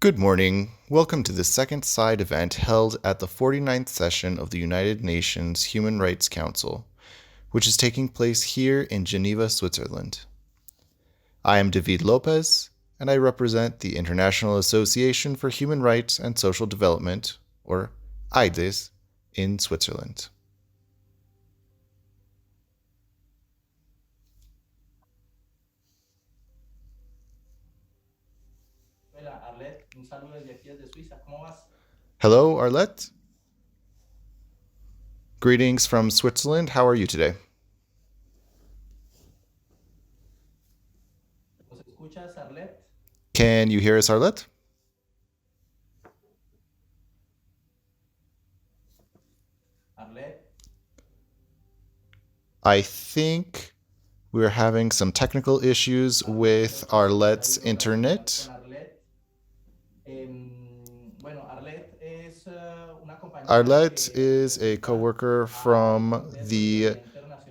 Good morning. Welcome to the second side event held at the 49th session of the United Nations Human Rights Council, which is taking place here in Geneva, Switzerland. I am David Lopez, and I represent the International Association for Human Rights and Social Development, or AIDHDES, in Switzerland. Hello, Arlette. Greetings from Switzerland. How are you today? Can you hear us, Arlette? I think we're having some technical issues with Arlette's internet. Arlette is a co-worker from the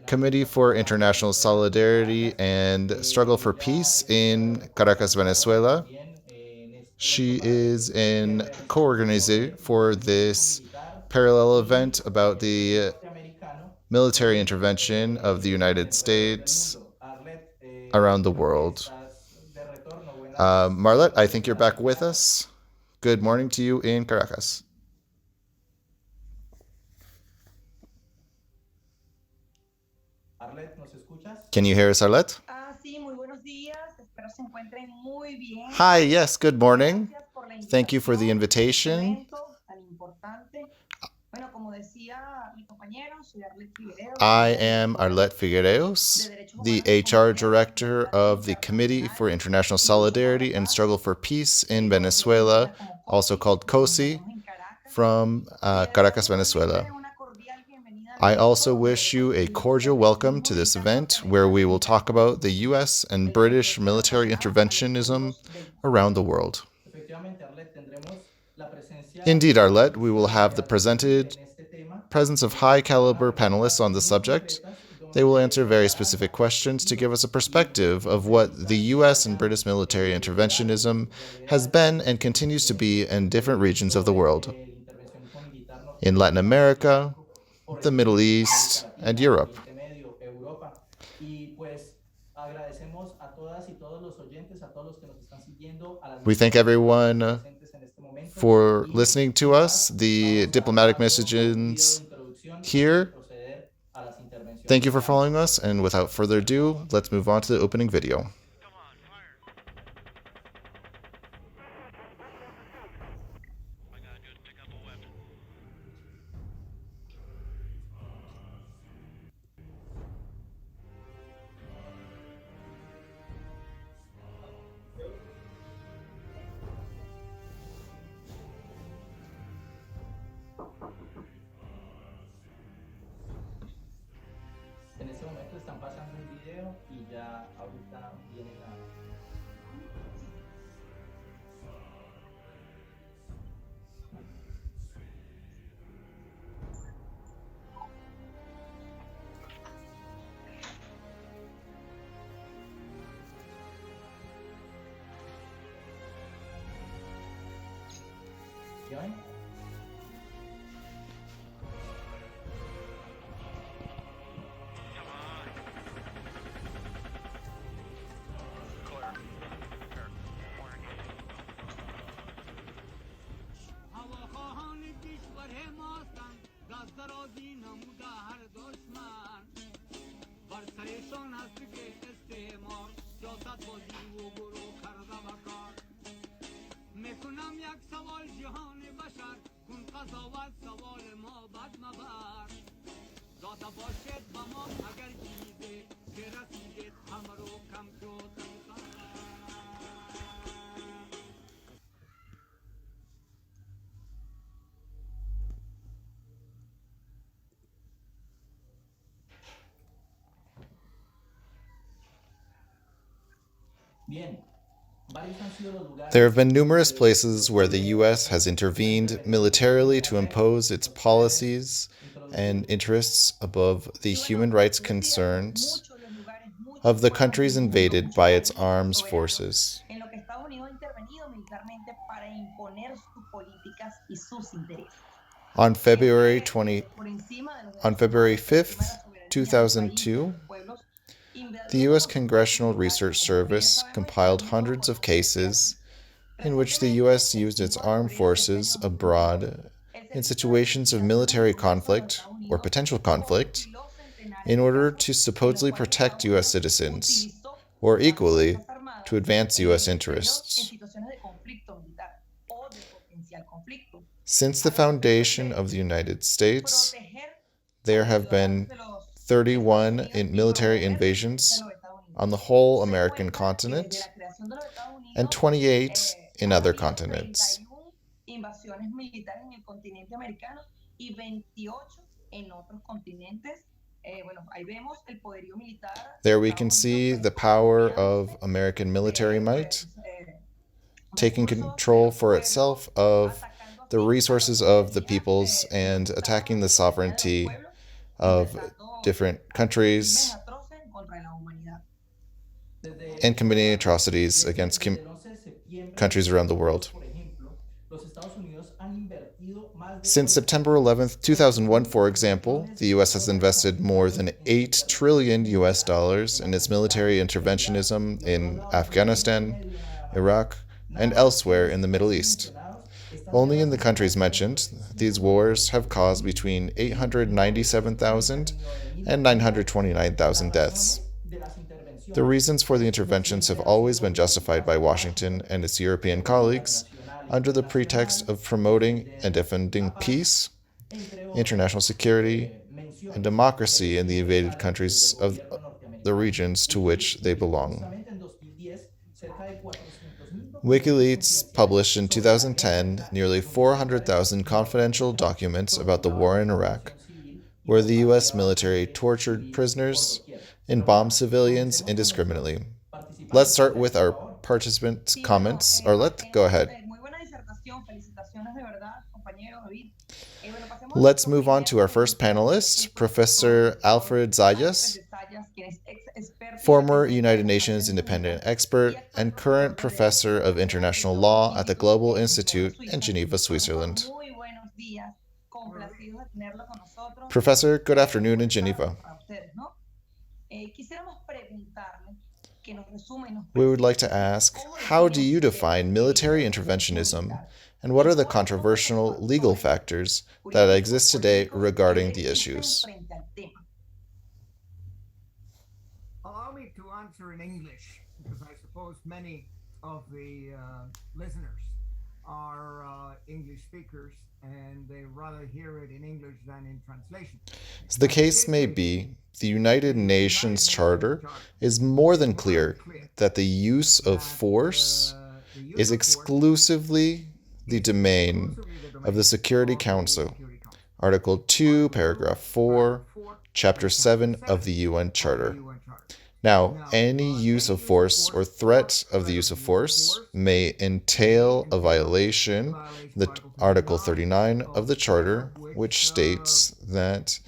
Committee for International Solidarity and Struggle for Peace in Caracas, Venezuela. She is in co-organizer for this parallel event about the military intervention of the United States around the world. Marlette, I think you're back with us. Good morning to you in Caracas. Can you hear us, Arlette? Hi, yes, good morning. Thank you for the invitation. I am Arlette Figuereos, the HR Director of the Committee for International Solidarity and Struggle for Peace in Venezuela, also called COSI, from Caracas, Venezuela. I also wish you a cordial welcome to this event where we will talk about the US and British military interventionism around the world. Indeed, Arlette, we will have the presence of high-caliber panelists on the subject. They will answer very specific questions to give us a perspective of what the US and British military interventionism has been and continues to be in different regions of the world. In Latin America, the Middle East, and Europe. We thank everyone for listening to us, the diplomatic messages here. Thank you for following us, and without further ado, let's move on to the opening video. There have been numerous places where the US has intervened militarily to impose its policies and interests above the human rights concerns of the countries invaded by its armed forces. On February 20 on February 5th, 2002, the U.S. Congressional Research Service compiled hundreds of cases in which the U.S. used its armed forces abroad in situations of military conflict or potential conflict in order to supposedly protect U.S. citizens, or equally, to advance U.S. interests. Since the foundation of the United States, there have been 31 military invasions on the whole American continent and 28 in other continents. There we can see the power of American military might taking control for itself of the resources of the peoples and attacking the sovereignty of different countries and committing atrocities against countries around the world. Since September 11th, 2001, for example, the US has invested more than 8 trillion US dollars in its military interventionism in Afghanistan, Iraq, and elsewhere in the Middle East. Only in the countries mentioned, these wars have caused between 897,000 and 929,000 deaths. The reasons for the interventions have always been justified by Washington and its European colleagues under the pretext of promoting and defending peace, international security, and democracy in the invaded countries of the regions to which they belong. WikiLeaks published in 2010 nearly 400,000 confidential documents about the war in Iraq, where the U.S. military tortured prisoners and bombed civilians indiscriminately. Let's start with our participants' comments, or go ahead. Let's move on to our first panelist, Professor Alfred Zayas, former United Nations independent expert and current professor of international law at the Global Institute in Geneva, Switzerland. Professor, good afternoon in Geneva. We would like to ask, how do you define military interventionism, and what are the controversial legal factors that exist today regarding the issues? Allow me to answer in English, because I suppose many of the listeners are English speakers, and they rather hear it in English than in translation. As the case may be, the United Nations Charter is more than clear that the use of force is exclusively the domain of the Security Council, Article 2, Paragraph 4, Chapter 7 of the UN Charter. Now, any use of force or threat of the use of force may entail a violation of Article 39 of the Charter, which states that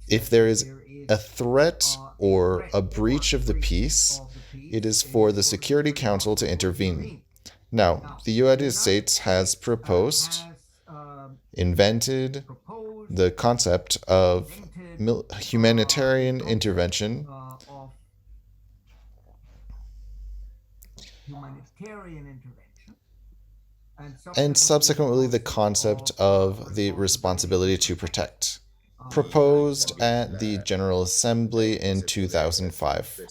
if there is a threat or a breach of the peace, it is for the Security Council to intervene. Now, the United States has invented the concept of humanitarian intervention and subsequently the concept of the responsibility to protect, proposed at the General Assembly in 2005.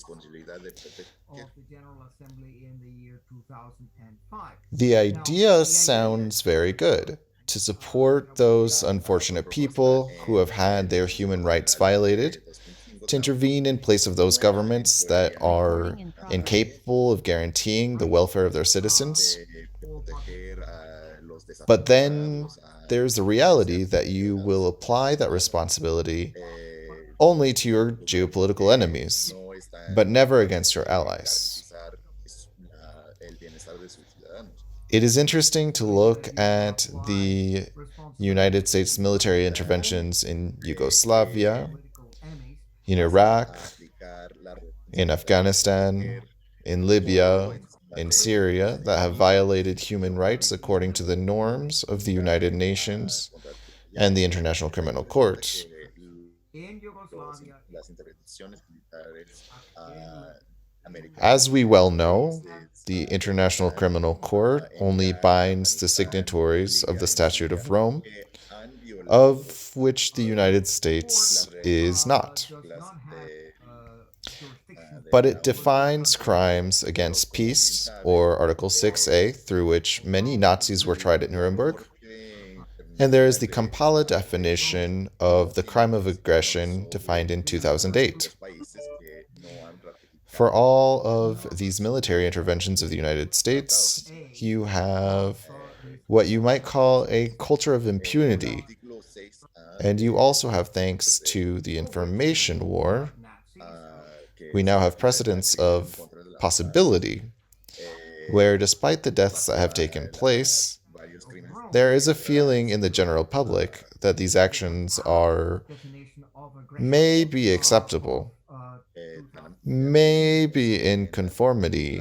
The idea sounds very good, to support those unfortunate people who have had their human rights violated, to intervene in place of those governments that are incapable of guaranteeing the welfare of their citizens. But then there's the reality that you will apply that responsibility only to your geopolitical enemies, but never against your allies. It is interesting to look at the United States military interventions in Yugoslavia, in Iraq, in Afghanistan, in Libya, in Syria that have violated human rights according to the norms of the United Nations and the International Criminal Court. in Yugoslavia, in As we well know, have the International Criminal Court only binds the signatories of the Statute of Rome, of which the United States is not. does not have jurisdiction But it defines crimes against peace, or Article 6A, through which many Nazis were tried at Nuremberg. And there is the Kampala definition of the crime of aggression defined in 2008. For all of these military interventions of the United States, you have what you might call a culture of impunity. And you also have, thanks to the information war, Nazis we now have precedents of possibility, where despite the deaths that have taken place, there is a feeling in the general public that these actions are definition of aggression maybe acceptable, 2000 maybe in conformity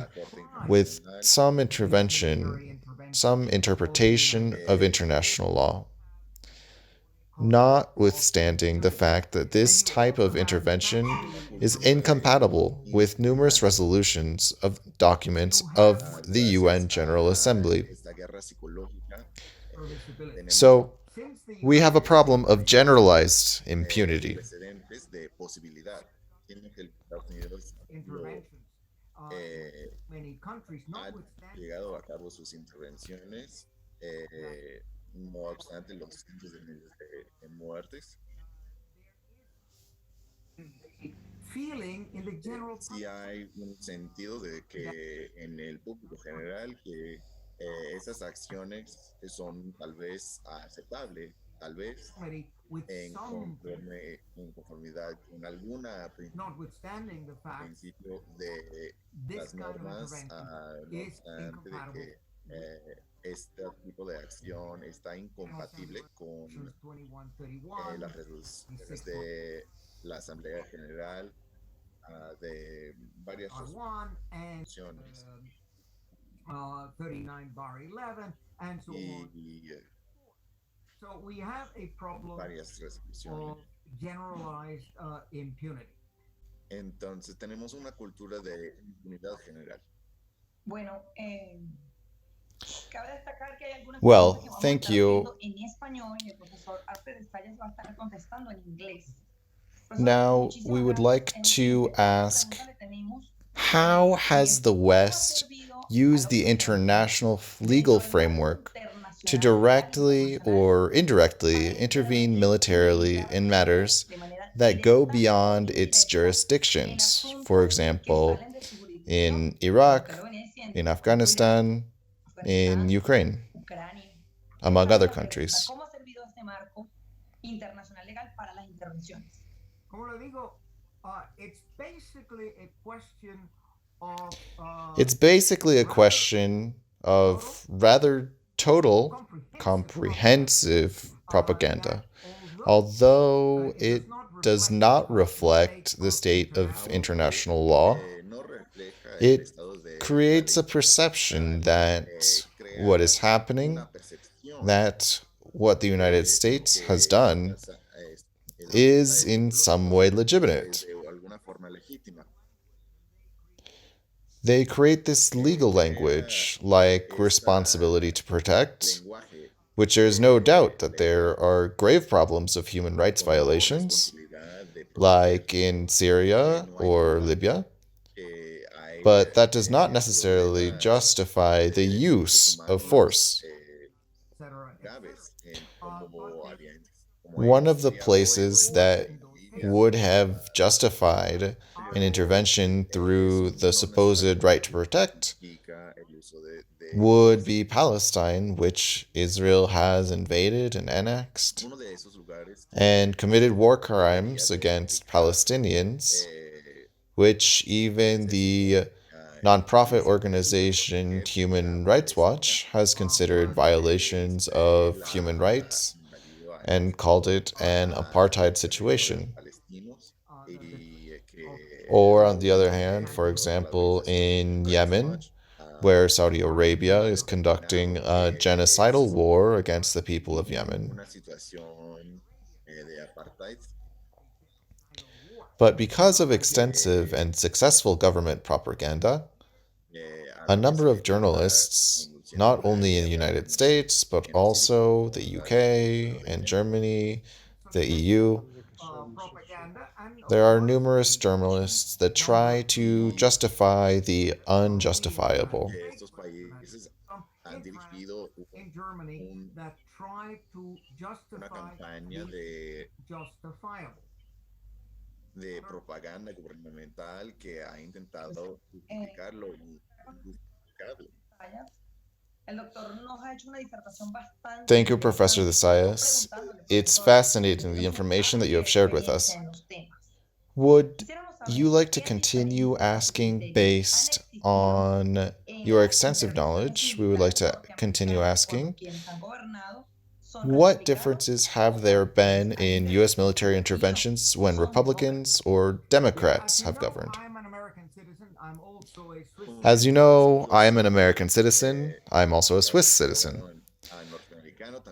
with some military intervention, intervention some interpretation of international law, notwithstanding the fact that this and you type also of have intervention statute is incompatible with numerous resolutions of documents you have of the UN General Assembly. serviceability So since the we have a United problem of States generalized impunity. interventions many countries notwithstanding that the feeling in the general public that comedy with some notwithstanding the fact this kind of intervention is incompatible with General Assembly resolutions 2131 26 1 and 39 bar 11 and so on. So we have a problem of generalized impunity. Bueno, cabe destacar que hay algunas Well, preguntas que vamos a thank estar you. haciendo en español y el profesor Alfred Sayas va a estar contestando en inglés. Profesor, Now, muchísimas we would gracias. like En to primera ask, pregunta le tenemos, how has the ¿cómo ha West servido a used los the international legal dentro del marco framework to internacional, legal, directly internacional, or indirectly para intervene intervenir militarily militarmente in matters de manera that go directa o beyond its indirecta en jurisdictions? asuntos For que example, salen de su jurisdicción, in como Iraq, usted lo venía diciendo, in Siria, Afghanistan, in Afganistán, Ukraine, Ucrania. among Esta es other la pregunta. countries. ¿Cómo ha servido este marco internacional legal para las intervenciones? Como le digo, it's basically a question of It's basically a question of rather total, comprehensive propaganda, although it does not reflect the state of international law. It creates a perception that what is happening, that what the United States has done, is in some way legitimate. They create this legal language like responsibility to protect, which there is no doubt that there are grave problems of human rights violations, like in Syria or Libya, but that does not necessarily justify the use of force. One of the places that would have justified an intervention through the supposed right to protect would be Palestine, which Israel has invaded and annexed, and committed war crimes against Palestinians, which even the nonprofit organization Human Rights Watch has considered violations of human rights and called it an apartheid situation. Or, on the other hand, for example, in Yemen, where Saudi Arabia is conducting a genocidal war against the people of Yemen. But because of extensive and successful government propaganda, a number of journalists, not only in the United States, but also the UK and Germany, the EU, propaganda, and of there are course, numerous journalists that try to justify the unjustifiable. newspapers that in France, in Germany, that try to justify the justifiable. Eh, el doctor nos ha hecho una disertación bastante Thank you, Professor interesante. Estamos Desaias. preguntándole, It's profesor, fascinating the sobre su information that you have amplia shared with us. experiencia en los temas. Would Quisiéramos you saber like to qué continue diferentes asking criterios han based existido on en your las extensive intervenciones knowledge? We would like militares to continue norteamericanas cuando asking. quienes han gobernado son What republicanos differences o have there por quienes been han in U.S. intervenido military y no interventions when son Republicans demócratas? or Yeah, as Democrats you have know, governed? I'm an American citizen. I'm also a Swiss As you citizen. know, I am an American citizen. I'm also a Swiss citizen.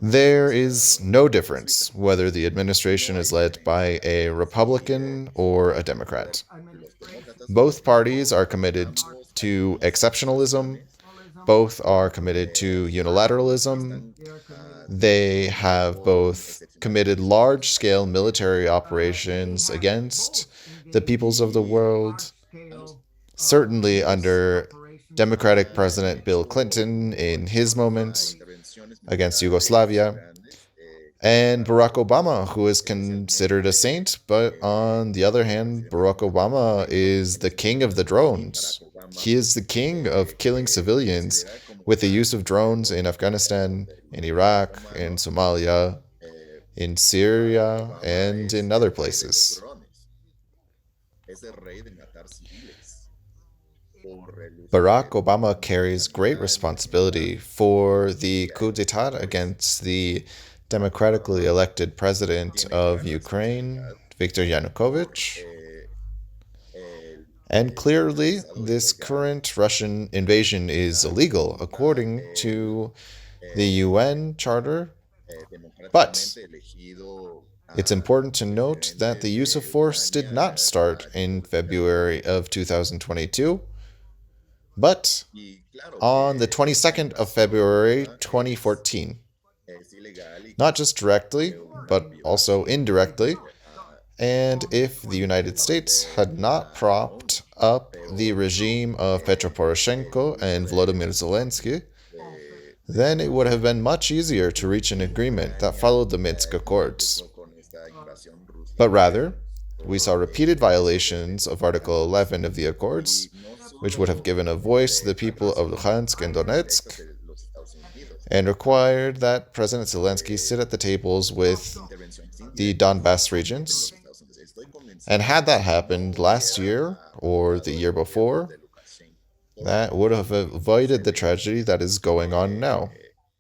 There is no difference whether the administration is led by a Republican or a Democrat. Administration. Both parties are Both committed are to exceptionalism, nationalism. both are committed to unilateralism, They are committed to they have both committed large scale military they operations have both against the engaged peoples of the in large world, scale certainly military under operations Democratic against President Bill Clinton in his moment certainly against Yugoslavia, and Barack Obama, who is considered a saint, but on the other hand, Barack Obama is the king of the drones. He is the king of killing civilians with the use of drones in Afghanistan, in Iraq, in Somalia, in Syria, and in other places. Barack Obama carries great responsibility for the coup d'etat against the democratically elected president of Ukraine, Viktor Yanukovych. And clearly, this current Russian invasion is illegal according to the UN Charter. But it's important to note that the use of force did not start in February of 2022, but on the 22nd of February 2014. Not just directly, but also indirectly. And if the United States had not propped up the regime of Petro Poroshenko and Volodymyr Zelensky, then it would have been much easier to reach an agreement that followed the Minsk Accords. But rather, we saw repeated violations of Article 11 of the Accords, which would have given a voice to the people of Luhansk and Donetsk, and required that President Zelensky sit at the tables with the Donbass regions. And had that happened last year or the year before, that would have avoided the tragedy that is going on now.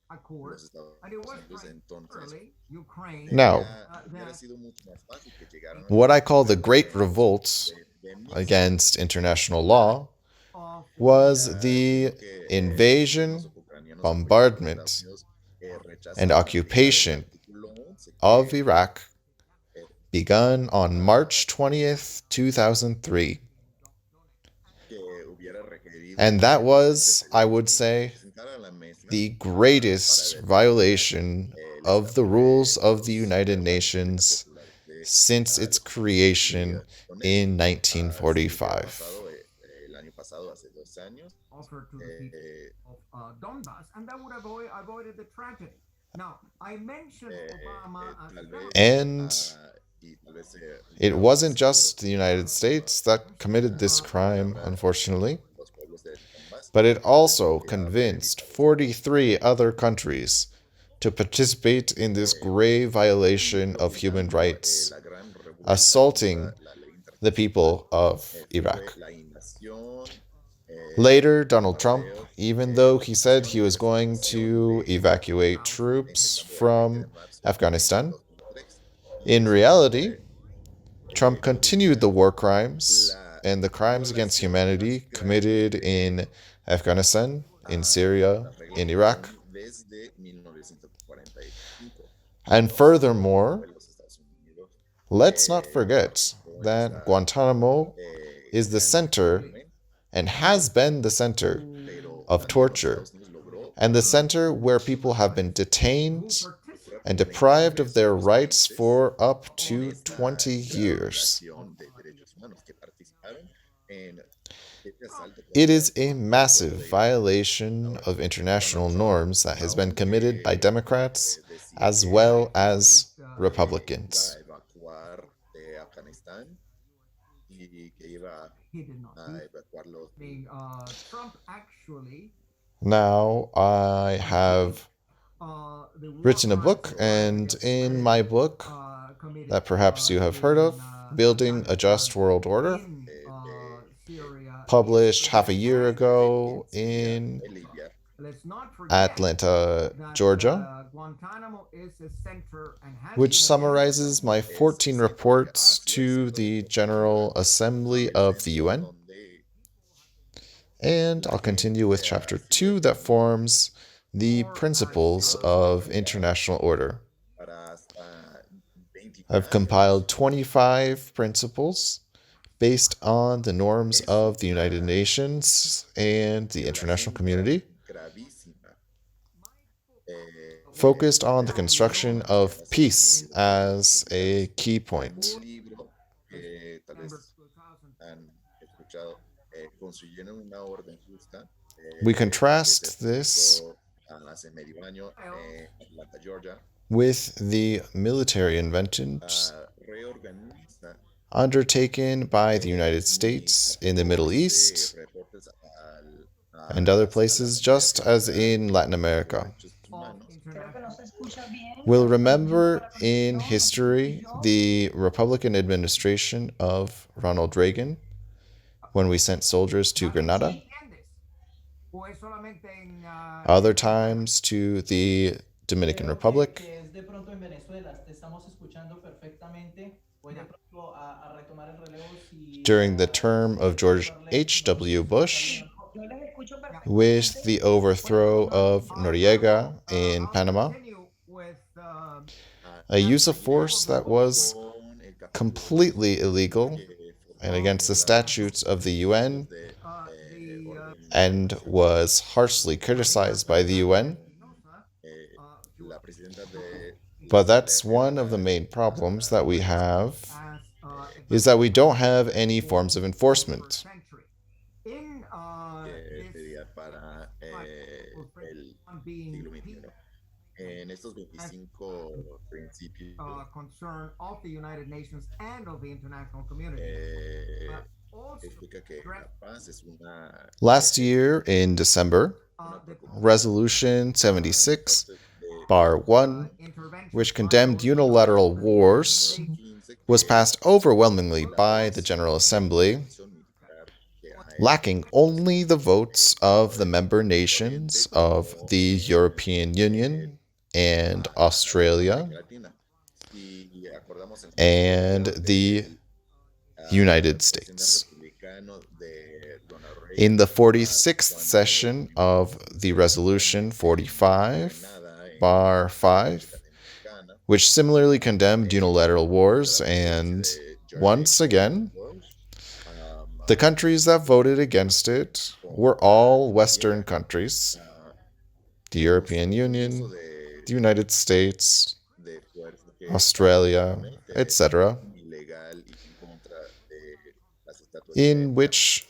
accord, and it was primarily Ukraine Now, that what I call the Great Revolt against international law of was the invasion, bombardment, and occupation of Iraq begun on March 20th, 2003. And that was, I would say, the greatest violation of the rules of the United Nations since its creation in 1945. offered to the people of Donbass, and that would have avoided the tragedy. Now, I mentioned Obama as And it wasn't just the United States that committed this crime, unfortunately, but it also convinced 43 other countries to participate in this grave violation of human rights, assaulting the people of Iraq. Later, Donald Trump, even though he said he was going to evacuate troops from Afghanistan, in reality, Trump continued the war crimes and the crimes against humanity committed in Afghanistan in Syria, in Iraq. And furthermore, let's not forget that Guantanamo is the center and has been the center of torture and the center where people have been detained and deprived of their rights for up to 20 years. It is a massive violation of international norms that has been committed by Democrats as well as Republicans. He did not do so. I mean, Trump actually Now, I have the war written a crimes book, and in my book, committed that perhaps you have heard of, Building a Just World Order, in Syria, published half a year ago in let's not forget Atlanta, that Georgia, Guantanamo is a center and has which been summarizes my 14 reports to the General Assembly of the UN. And I'll continue with chapter 2 that forms the principles of international order. I've compiled 25 principles based on the norms of the United Nations and the international community, focused on the construction of peace as a key point. We contrast this with the military inventions undertaken by the United States in the Middle East and other places, just as in Latin America. We'll remember in history the Republican administration of Ronald Reagan when we sent soldiers to Grenada, other times to the Dominican Republic, during the term of George H.W. Bush, with the overthrow of Noriega in Panama, a use of force that was completely illegal and against the statutes of the UN and was harshly criticized by the UN. But that's one of the main problems that we have, is that we don't have any forms of enforcement. Concern of the United Nations and of the international community. Also, Last year in December, Resolution 76, Bar 1, which condemned unilateral wars, was passed overwhelmingly by the General Assembly, lacking only the votes of the member nations of the European Union and Australia and the United States. In the 46th session of the Resolution 45, Bar 5, which similarly condemned unilateral wars, and once again, the countries that voted against it were all Western countries: the European Union, the United States, Australia, etc., in which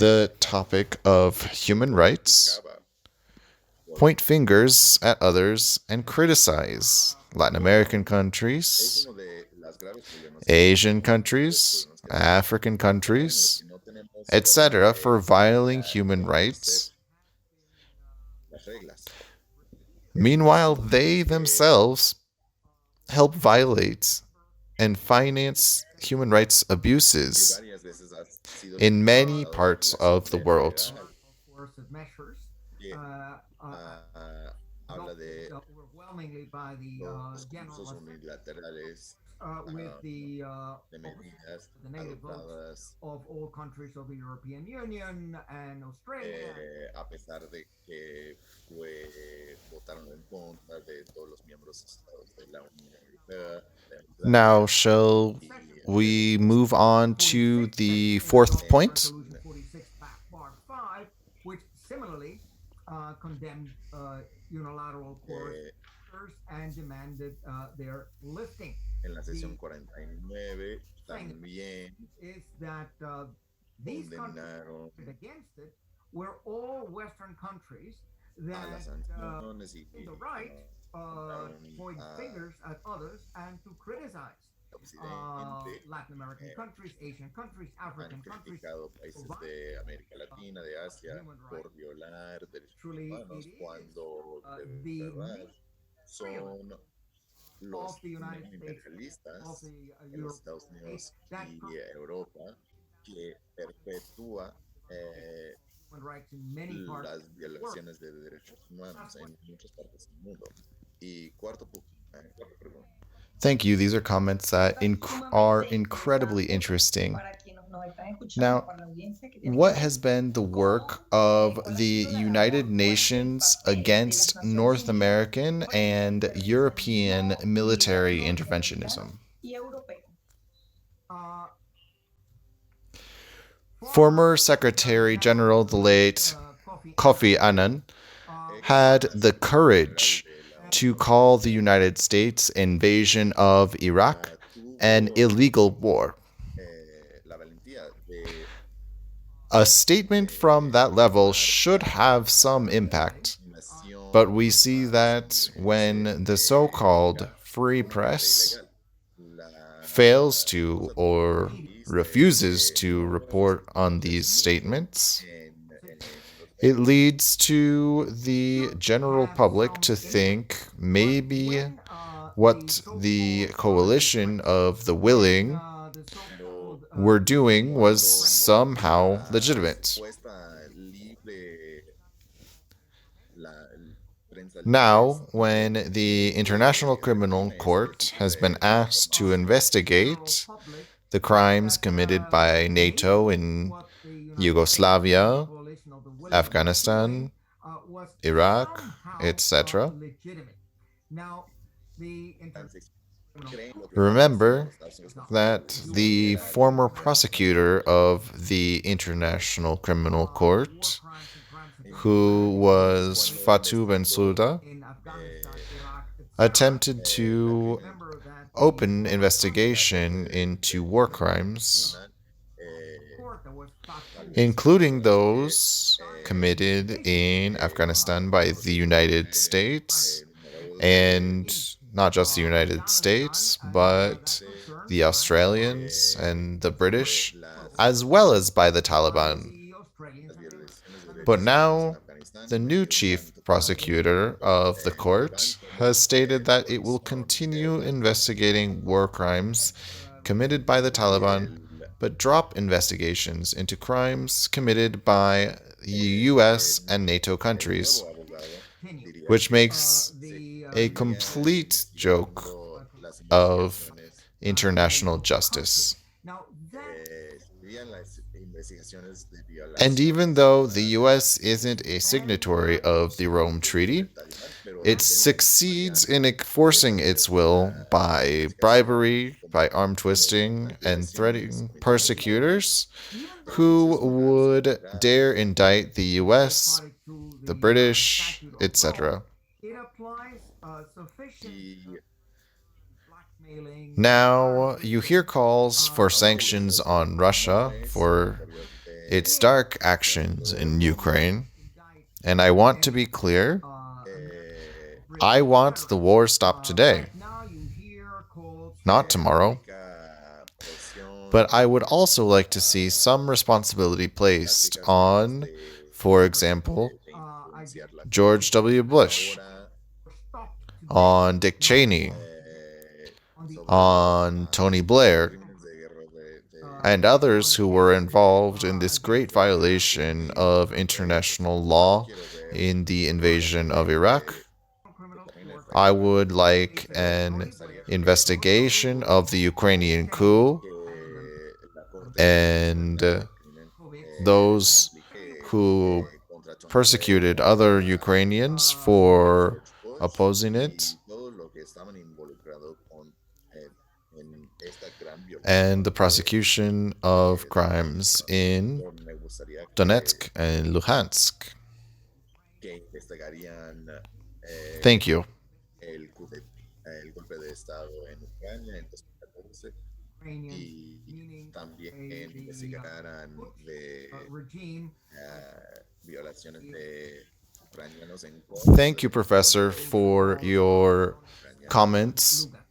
the topic of human rights point fingers at others and criticize Latin American countries, Asian countries, African countries, etc., for violating human rights. Meanwhile, they themselves help violate and finance human rights abuses in many parts of the world. Overwhelmingly by the General Assembly. with the de medidas the negative votes adoptadas of all countries of the European Union and Australia. a pesar de que votaron en contra de todos los miembros estados de la Unión Europea, de Australia Now, shall y we Rusia. move on to 46 the sections fourth of point? Resolution 46, Part 5, which similarly condemned unilateral coercive Eh, measures and demanded their lifting. en la sesión The 49 thing también is that these countries condenaron against it were all Western countries a las that sanciones the y right to condenaron point fingers at others and to criticize Occidente, Latin American eh, countries, Asian countries, han African countries criticado países de América uh, Latina, de Asia, human rights. por violar derechos Truly, humanos, it is cuando de the verdad son of los the United States, of neoimperialistas the de los European Estados States Unidos that y Europa que perpetúa human rights in many parts las of the world. violaciones de derechos humanos en muchas partes del mundo. Y cuarta pregunta. Thank you. These are comments that are incredibly interesting. para quienes nos están escuchando, Now, para la audiencia que tiene que what ver has been the cómo work la of Escuela the Ciudadana United por cuál es el Nations papel de las against Naciones North Unidas American frente al and European intervencionismo military liberal norteamericano interventionism? y europeo? Uh, Former Secretary General, the late Kofi Annan, had the courage to call the United States invasion of Iraq an Tuvo illegal war. la valentía de A statement from that level should have some impact. But we see that when the so called free press ilegal. La fails to cosa or triste es refuses que to no report on se these mucho statements, en los it hechos. leads to the general public to think maybe what the coalition of the willing Pero were doing was cuando somehow la legitimate. supuesta libre, la prensa libre Now, when the International Criminal reprime ese Court tipo has been de asked to información, investigate the crimes committed by NATO in Yugoslavia, Afghanistan, Iraq, etc., Now, the creen lo que está pasando en remember Estados Unidos that the former prosecutor of the International Criminal Court, who was Fatou Bensouda, attempted to open investigation into war crimes, including those committed in Afghanistan by the United States, and not just the United States, but the Australians and the British, as well as by the Taliban. But now, the new chief prosecutor of the court has stated that it will continue investigating war crimes committed by the Taliban, but drop investigations into crimes committed by the US and NATO countries, which makes a complete joke of international justice. And even though the US isn't a signatory of the Rome Treaty, it succeeds in enforcing its will by bribery, by arm twisting, and threatening persecutors who would dare indict the US, the British, etc. Now, you hear calls for sanctions on Russia for its dark actions in Ukraine, and I want to be clear. I want the war stopped today, not tomorrow. But I would also like to see some responsibility placed on, for example, George W. Bush, on Dick Cheney, on Tony Blair, and others who were involved in this great violation of international law in the invasion of Iraq. I would like an investigation of the Ukrainian coup, que la Corte and Internacional del Crimen those aplique who contra Trump persecuted other Ukrainians for George Bush opposing it, y todos los que estaban involucrados en esta gran and the violación prosecution of de derechos crimes humanos. in Yo me gustaría Donetsk and Luhansk. que investigarían Thank you. el, el golpe de Estado en Ucrania en 2014 Ukrainians, y meaning también the investigaran Bush de regime, violaciones de ucranianos Thank you, Professor, for your comments, Lugansk.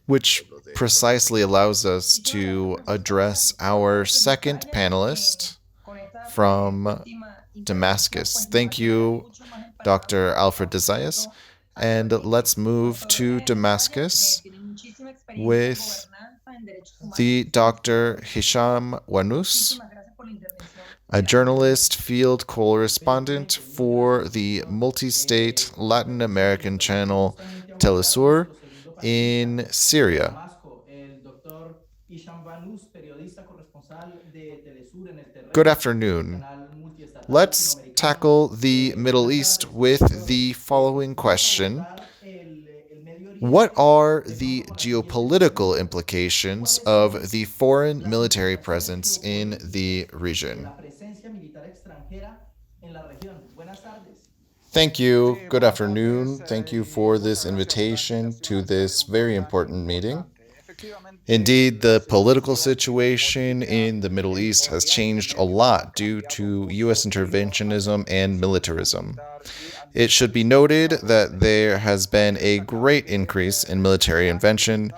which pueblo de precisely allows us Y yo de verdad, to profesor, address our second panelist con esta from última intervención, Damascus. pues nos Thank aclara you, mucho más el Dr. panorama Alfred con Desayas. respecto a todo And esto let's que el move profesor to Desaya Damascus tiene muchísima experiencia en with gobernanza, en derechos humanos the y sobre todo Dr. Hisham Wanous, muchísimas gracias por la intervención a de la comunidad. journalist field correspondent Perfecto, mil for gracias, the profesor. multi-state Con esta Latin intervención nos American permite channel justamente avanzar con Telesur nuestro segundo panelista in desde Syria. Damasco, el doctor Isham Banús, periodista corresponsal de Telesur en el Good terreno, el afternoon. canal multiestatal Let's latinoamericano. tackle the Middle Buenas East tardes, with profesor. the following Vamos a question. abordar el Medio What Oriente are de the pronto con la siguiente geopolitical pregunta. implications ¿Cuáles of son the foreign las military implicaciones presence in the geopolíticas de region? la presencia militar extranjera en la región? Buenas tardes. Thank you. Sí, Good buenas tardes afternoon. Thank you y for this muchas gracias por la invitation invitación to a esta this reunión very tan important meeting. importante. Efectivamente, Indeed, la the political situación situation geopolítica in the Middle en East has Oriente changed a Medio ha lot due cambiado to U.S. mucho debido a la interventionism and intervención militarism. militar y It should be noted that there has been a great increase in military intervention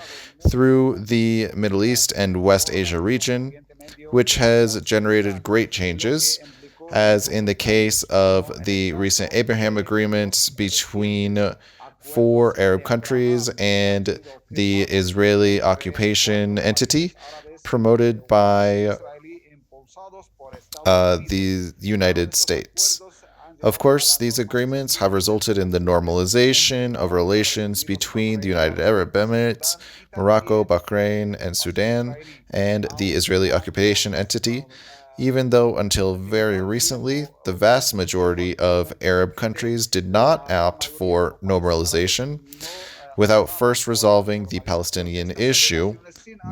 through the Middle East and West Asia region, which has generated great changes, as in the case of the recent Abraham Agreement between four Arab countries and the Israeli occupation entity promoted by the United States. Of course, these agreements have resulted in the normalization of relations between the United Arab Emirates, Morocco, Bahrain, and Sudan, and the Israeli occupation entity, even though until very recently, the vast majority of Arab countries did not opt for normalization without first resolving the Palestinian issue,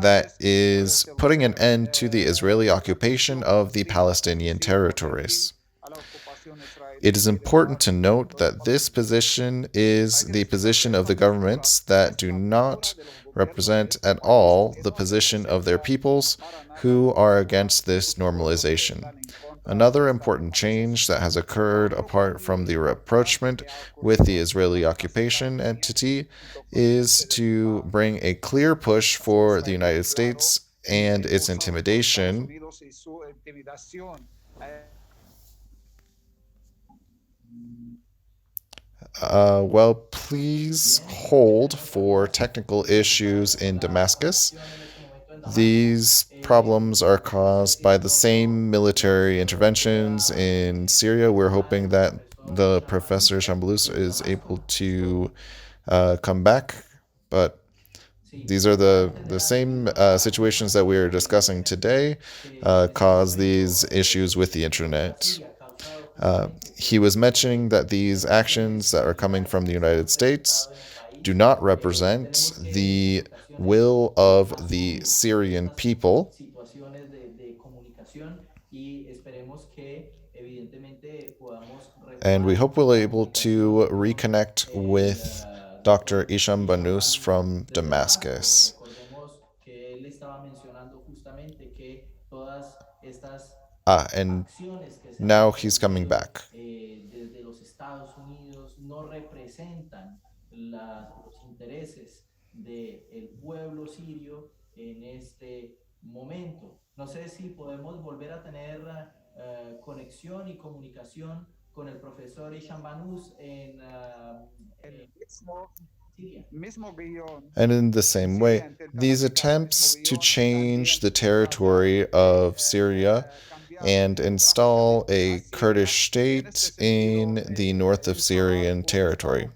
that is, putting an end to the Israeli occupation of the Palestinian territories. It is important to note that this position is the position of the governments that do not represent at all the position of their peoples who are against this normalization. Another important change that has occurred apart from the rapprochement with the Israeli occupation entity is to bring a clear push for the United States and its intimidation well, please hold for technical issues in Damascus. These problems are caused by the same military interventions in Syria. We're hoping that the Professor Chambalus is able to come back, but these are the same situations that we are discussing today cause these issues with the internet. He was mentioning that these actions that are coming from the United States do not represent the will of the Syrian people. And we hope we'll be able to reconnect with Dr. Isham Banus from Damascus. And now he's coming back. Desde los Estados Unidos no representan los intereses del pueblo sirio en este momento. No sé si podemos volver a tener conexión y comunicación con el profesor Isham Banus en Siria. And in the same way, these attempts to change the territory of Syria and install a Kurdish state in the north of Syrian territory.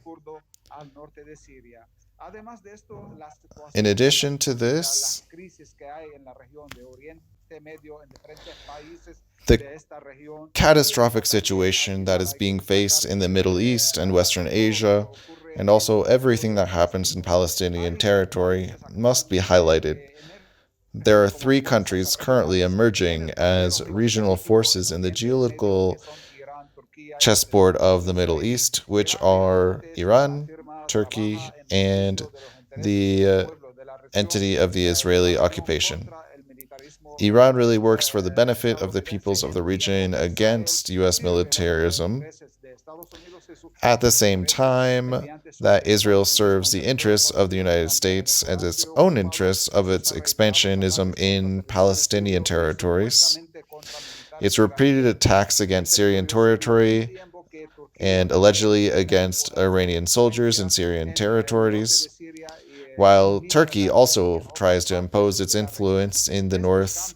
In addition to this, the catastrophic situation that is being faced in the Middle East and Western Asia, and also everything that happens in Palestinian territory, must be highlighted. There are three countries currently emerging as regional forces in the geopolitical chessboard of the Middle East, which are Iran, Turkey, and the entity of the Israeli occupation. Iran really works for the benefit of the peoples of the region against US militarism. At the same time, that Israel serves the interests of the United States and its own interests of its expansionism in Palestinian territories. Its repeated attacks against Syrian territory and allegedly against Iranian soldiers in Syrian territories, while Turkey also tries to impose its influence in the north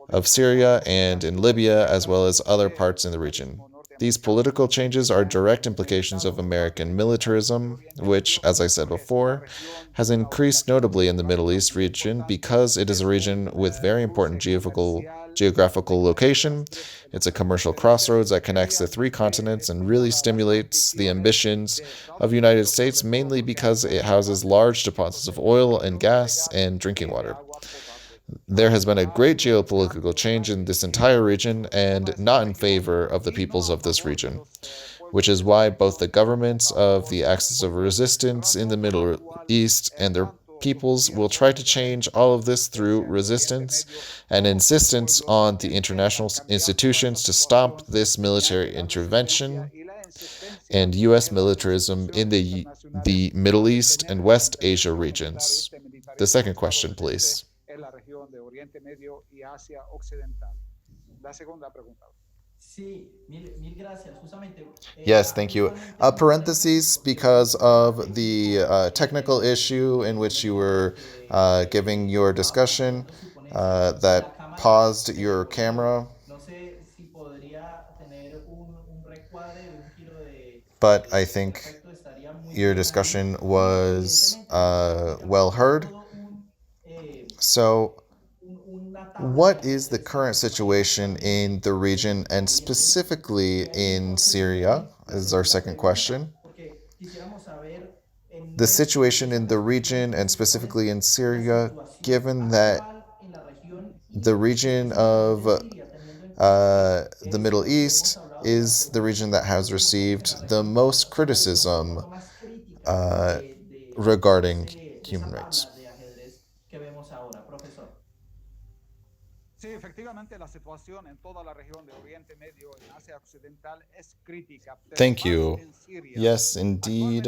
of Syria and in Libya, as well as other parts in the region. These political changes are direct implications of American militarism, which, as I said before, has increased notably in the Middle East region because it is a region with very important geographical location. It's a commercial crossroads that connects the three continents and really stimulates the ambitions of the United States, mainly because it houses large deposits of oil and gas and drinking water. There has been a great geopolitical change in this entire region and not in favor of the peoples of this region, which is why both the governments of the axis of resistance in the Middle East and their peoples will try to change all of this through resistance and insistence on the international institutions to stop this military intervention and U.S. militarism in the Middle East and West Asia regions. The second question, please. Yes, thank you. Parentheses because of the technical issue in which you were giving your discussion that paused your camera. But I think your discussion was well heard. So, what is the current situation in the region and specifically in Syria? Is our second question. The situation in the region and specifically in Syria, given that the region of the Middle East is the region that has received the most criticism regarding human rights. Thank you. Yes, indeed.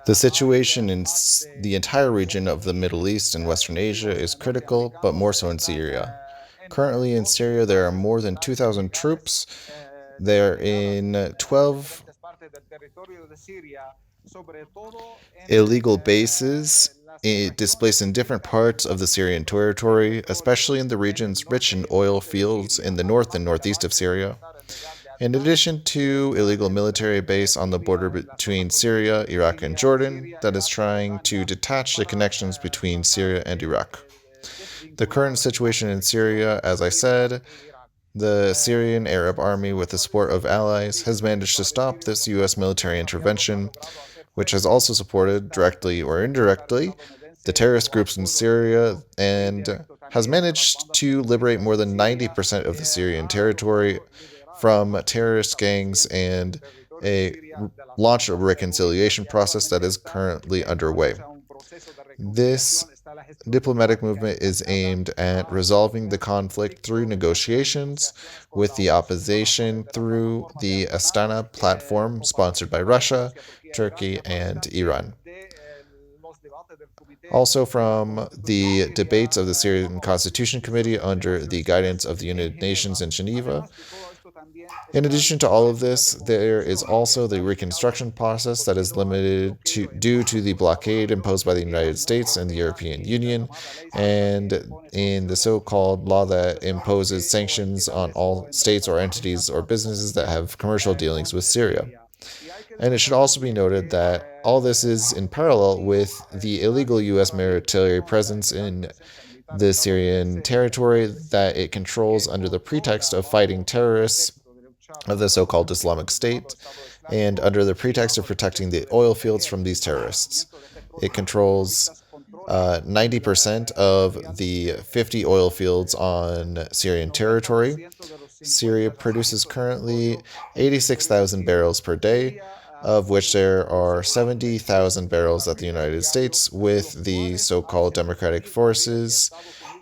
The situation in the entire region of the Middle East and Western Asia is critical, but more so in Syria. Currently in Syria, there are more than 2,000 troops. They're in 12 illegal bases displaced in different parts of the Syrian territory, especially in the regions rich in oil fields in the north and northeast of Syria. In addition to illegal military base on the border between Syria, Iraq, and Jordan that is trying to detach the connections between Syria and Iraq. The current situation in Syria, as I said, the Syrian Arab Army, with the support of allies, has managed to stop this U.S. military intervention, which has also supported, directly or indirectly, the terrorist groups in Syria and has managed to liberate more than 90% of the Syrian territory from terrorist gangs and launch a reconciliation process that is currently underway. This diplomatic movement is aimed at resolving the conflict through negotiations with the opposition through the Astana platform sponsored by Russia, Turkey, and Iran. Also from the debates of the Syrian Constitution Committee under the guidance of the United Nations in Geneva. In addition to all of this, there is also the reconstruction process that is limited due to the blockade imposed by the United States and the European Union, and in the so-called law that imposes sanctions on all states or entities or businesses that have commercial dealings with Syria. And it should also be noted that all this is in parallel with the illegal U.S. military presence in the Syrian territory that it controls under the pretext of fighting terrorists of the so called Islamic State and under the pretext of protecting the oil fields from these terrorists. It controls 90% of the 50 oil fields on Syrian territory. Syria produces currently 86,000 barrels per day, of which there are 70,000 barrels at the United States, with the so called democratic forces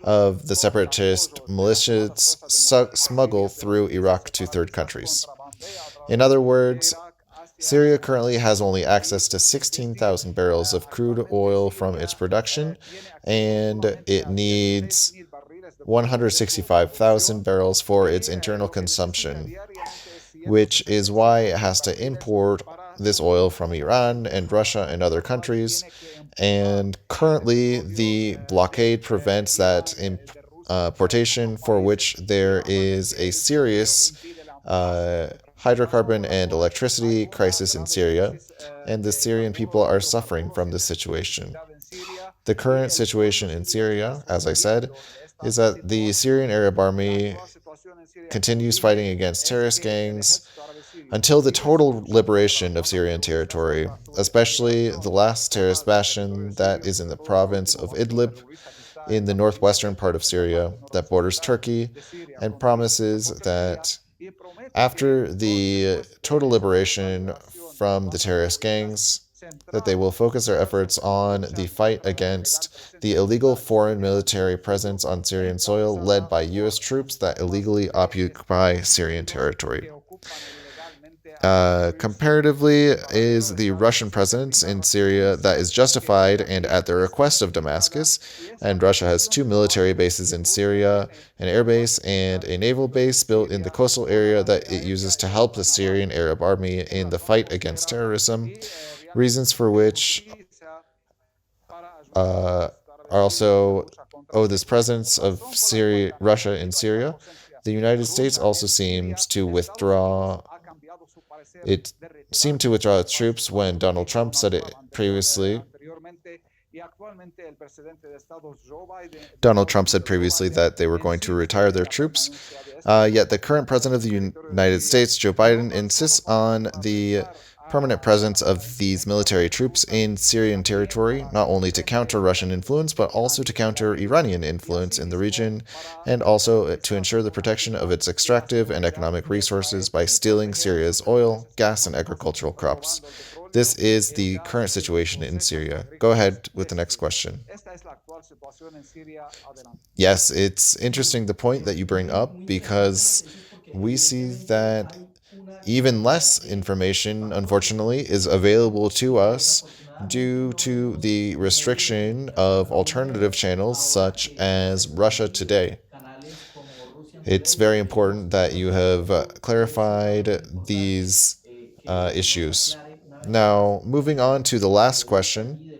of the separatist militias smuggled through Iraq to third countries. In other words, Syria currently has only access to 16,000 barrels of crude oil from its production, and it needs 165,000 barrels for its internal consumption, which is why it has to import this oil from Iran and Russia and other countries. And currently, the blockade prevents that importation, for which there is a serious hydrocarbon and electricity crisis in Syria, and the Syrian people are suffering from this situation. The current situation in Syria, as I said, is that the Syrian Arab Army continues fighting against terrorist gangs until the total liberation of Syrian territory, especially the last terrorist bastion that is in the province of Idlib in the northwestern part of Syria that borders Turkey, and promises that after the total liberation from the terrorist gangs, that they will focus their efforts on the fight against the illegal foreign military presence on Syrian soil led by U.S. troops that illegally occupy Syrian territory. Comparatively, is the Russian presence in Syria that is justified and at the request of Damascus, and Russia has 2 military bases in Syria, an air base and a naval base built in the coastal area that it uses to help the Syrian Arab Army in the fight against terrorism, reasons for which are also this presence of Russia in Syria. The United States also seems to withdraw It seemed to withdraw its troops when Donald Trump said it previously. Donald Trump said previously that they were going to retire their troops. Yet the current president of the United States, Joe Biden, insists on the permanent presence of these military troops in Syrian territory, not only to counter Russian influence, but also to counter Iranian influence in the region, and also to ensure the protection of its extractive and economic resources by stealing Syria's oil, gas, and agricultural crops. This is the current situation in Syria. Go ahead with the next question. Yes, it's interesting the point that you bring up, because we see that even less information, unfortunately, is available to us due to the restriction of alternative channels such as Russia Today. It's very important that you have clarified these issues. Now, moving on to the last question.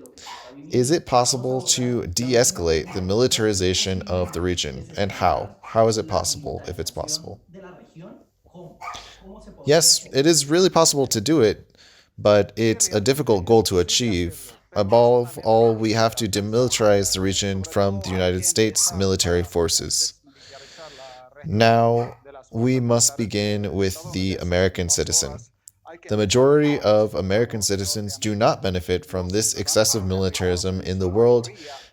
Is it possible to de-escalate the militarization of the region, and how? How is it possible, if it's possible? Yes, it is really possible to do it, but it's a difficult goal to achieve. Above all, we have to demilitarize the region from the United States military forces. Now, we must begin with the American citizen. The majority of American citizens do not benefit from this excessive militarism in the world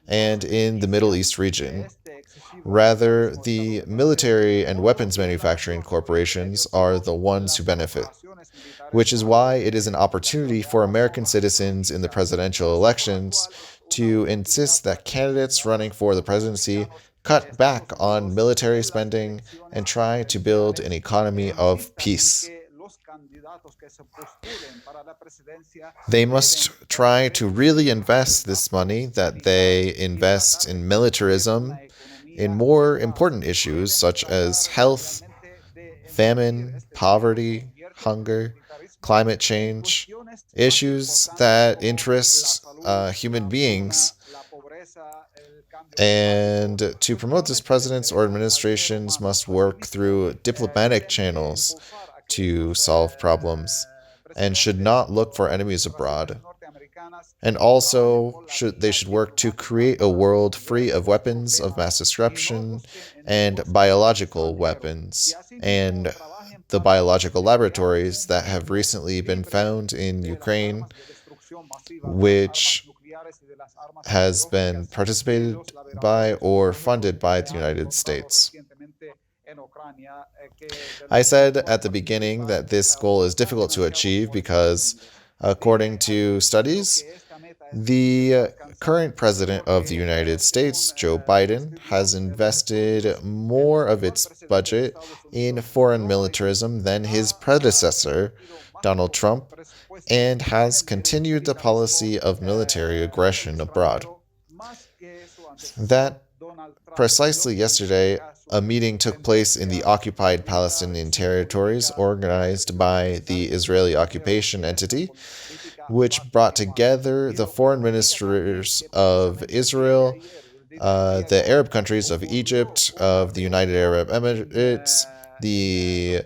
and in the Middle East region. Rather, the military and weapons manufacturing corporations are the ones who benefit, which is why it is an opportunity for American citizens in the presidential elections to insist that candidates running for the presidency cut back on military spending and try to build an economy of peace. They must try to really invest this money that they invest in militarism in more important issues such as health, famine, poverty, hunger, climate change, issues that interest human beings. And to promote this, presidents or administrations must work through diplomatic channels to solve problems. and should not look for enemies abroad. And also, they should work to create a world free of weapons of mass destruction and biological weapons, and the biological laboratories that have recently been found in Ukraine, which has been participated by or funded by the United States. I said at the beginning that this goal is difficult to achieve because, according to studies, the current president of the United States, Joe Biden, has invested more of its budget in foreign militarism than his predecessor, Donald Trump, and has continued the policy of military aggression abroad. That precisely yesterday, a meeting took place in the occupied Palestinian territories organized by the Israeli occupation entity, which brought together the foreign ministers of Israel, the Arab countries of Egypt, of the United Arab Emirates, the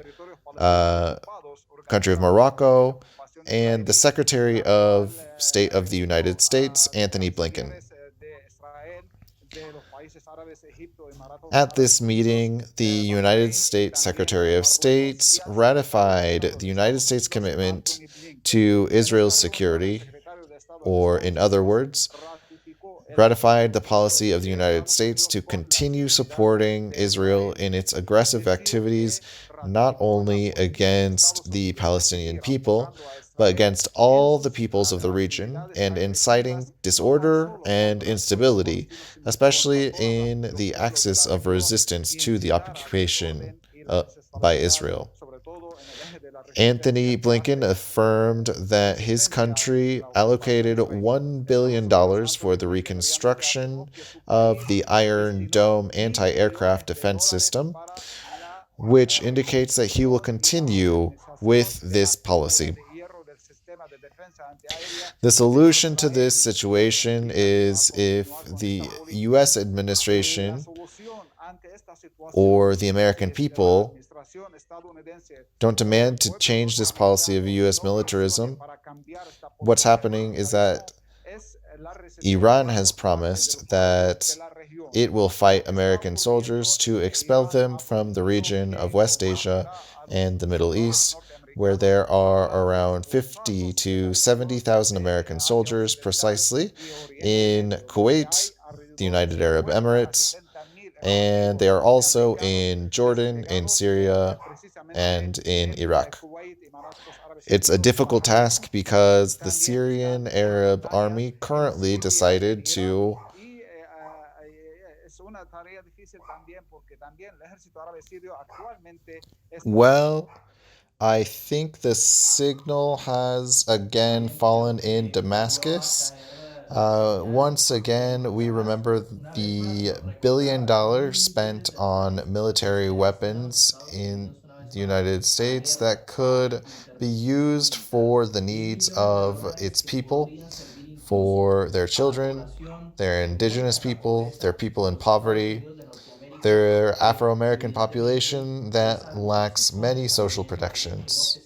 country of Morocco, and the Secretary of State of the United States, Anthony Blinken. At this meeting, the United States Secretary of State ratified the United States commitment to Israel's security, or in other words, ratified the policy of the United States to continue supporting Israel in its aggressive activities, not only against the Palestinian people, but against all the peoples of the region, and inciting disorder and instability, especially in the axis of resistance to the occupation by Israel. Anthony Blinken affirmed that his country allocated $1 billion for the reconstruction of the Iron Dome anti-aircraft defense system, which indicates that he will continue with this policy. The solution to this situation is if the U.S. administration or the American people don't demand to change this policy of U.S. militarism. What's happening is that Iran has promised that it will fight American soldiers to expel them from the region of West Asia and the Middle East, where there are around 50 to 70,000 American soldiers precisely in Kuwait, the United Arab Emirates, and they are also in Jordan, in Syria, and in Iraq. It's a difficult task because the Syrian Arab army currently decided to well, I think the signal has again fallen in Damascus. Once again, we remember the $1 billion spent on military weapons in the United States that could be used for the needs of its people, for their children, their indigenous people, their people in poverty, their Afro-American population that lacks many social protections.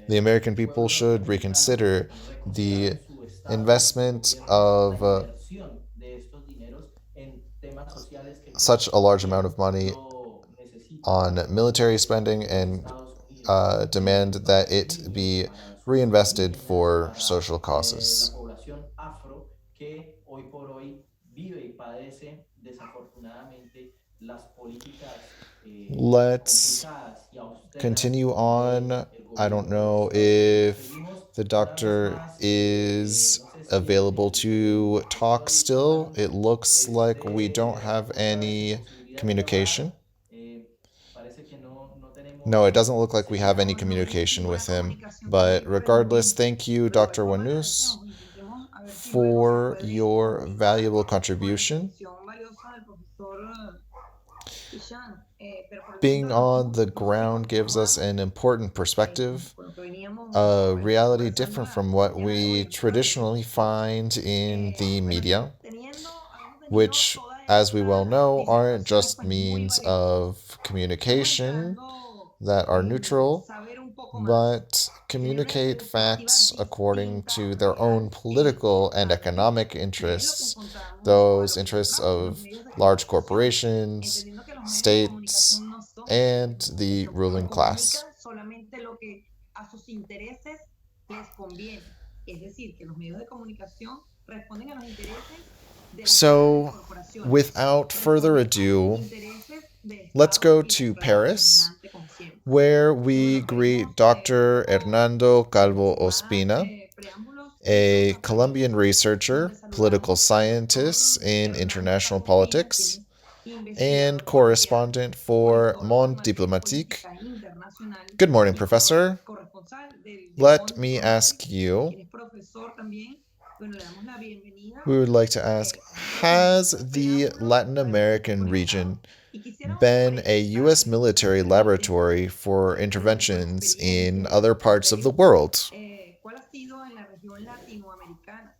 The American people should reconsider the investment of such a large amount of money on military spending and demand that it be reinvested for social causes. Let's continue on. I don't know if the doctor is available to talk still. It looks like we don't have any communication. No, it doesn't look like we have any communication with him. But regardless, thank you, Dr. Wanus, for your valuable contribution. Being on the ground gives us an important perspective, a reality different from what we traditionally find in the media, which, as we well know, aren't just means of communication, that are neutral saber un poco más but tener unas communicate perspectivas facts according distintas to a their own el political and documental, economic que es lo que interests, encontramos o a those lo que interests encontramos en los of medios de large comunicación, corporations, entendiendo que los medios de states, comunicación no son and the medios que ruling class. comunican solamente lo que a sus intereses les conviene. Es decir, que los medios de comunicación responden a los intereses de las So, corporaciones, without further responden a los ado, intereses de let's Estados go y la to clase Paris, dominante, como siempre. where Y we bueno, greet queremos, Dr. Hernando Calvo sin más Ospina, preámbulos, a irnos a Colombian París, researcher, donde political saludamos al scientist doctor in Hernando international Calvo Ospina, politics, quien es and investigador colombiano, correspondent for monitor Monde de Diplomatique. política internacional Good morning, y Professor. corresponsal del Let Monde me Diplomatique, ask you, quien es profesor también. Bueno, le damos la bienvenida. we would like to ask, Nosotros sin has mayor the preámbulo, Latin agradecemos American por estar region y quisiéramos been a U.S. preguntarle, si military nos permite, laboratory for sobre su interventions in experiencia, other su parts of the experiencia, world? ¿cuál ha sido en la región latinoamericana?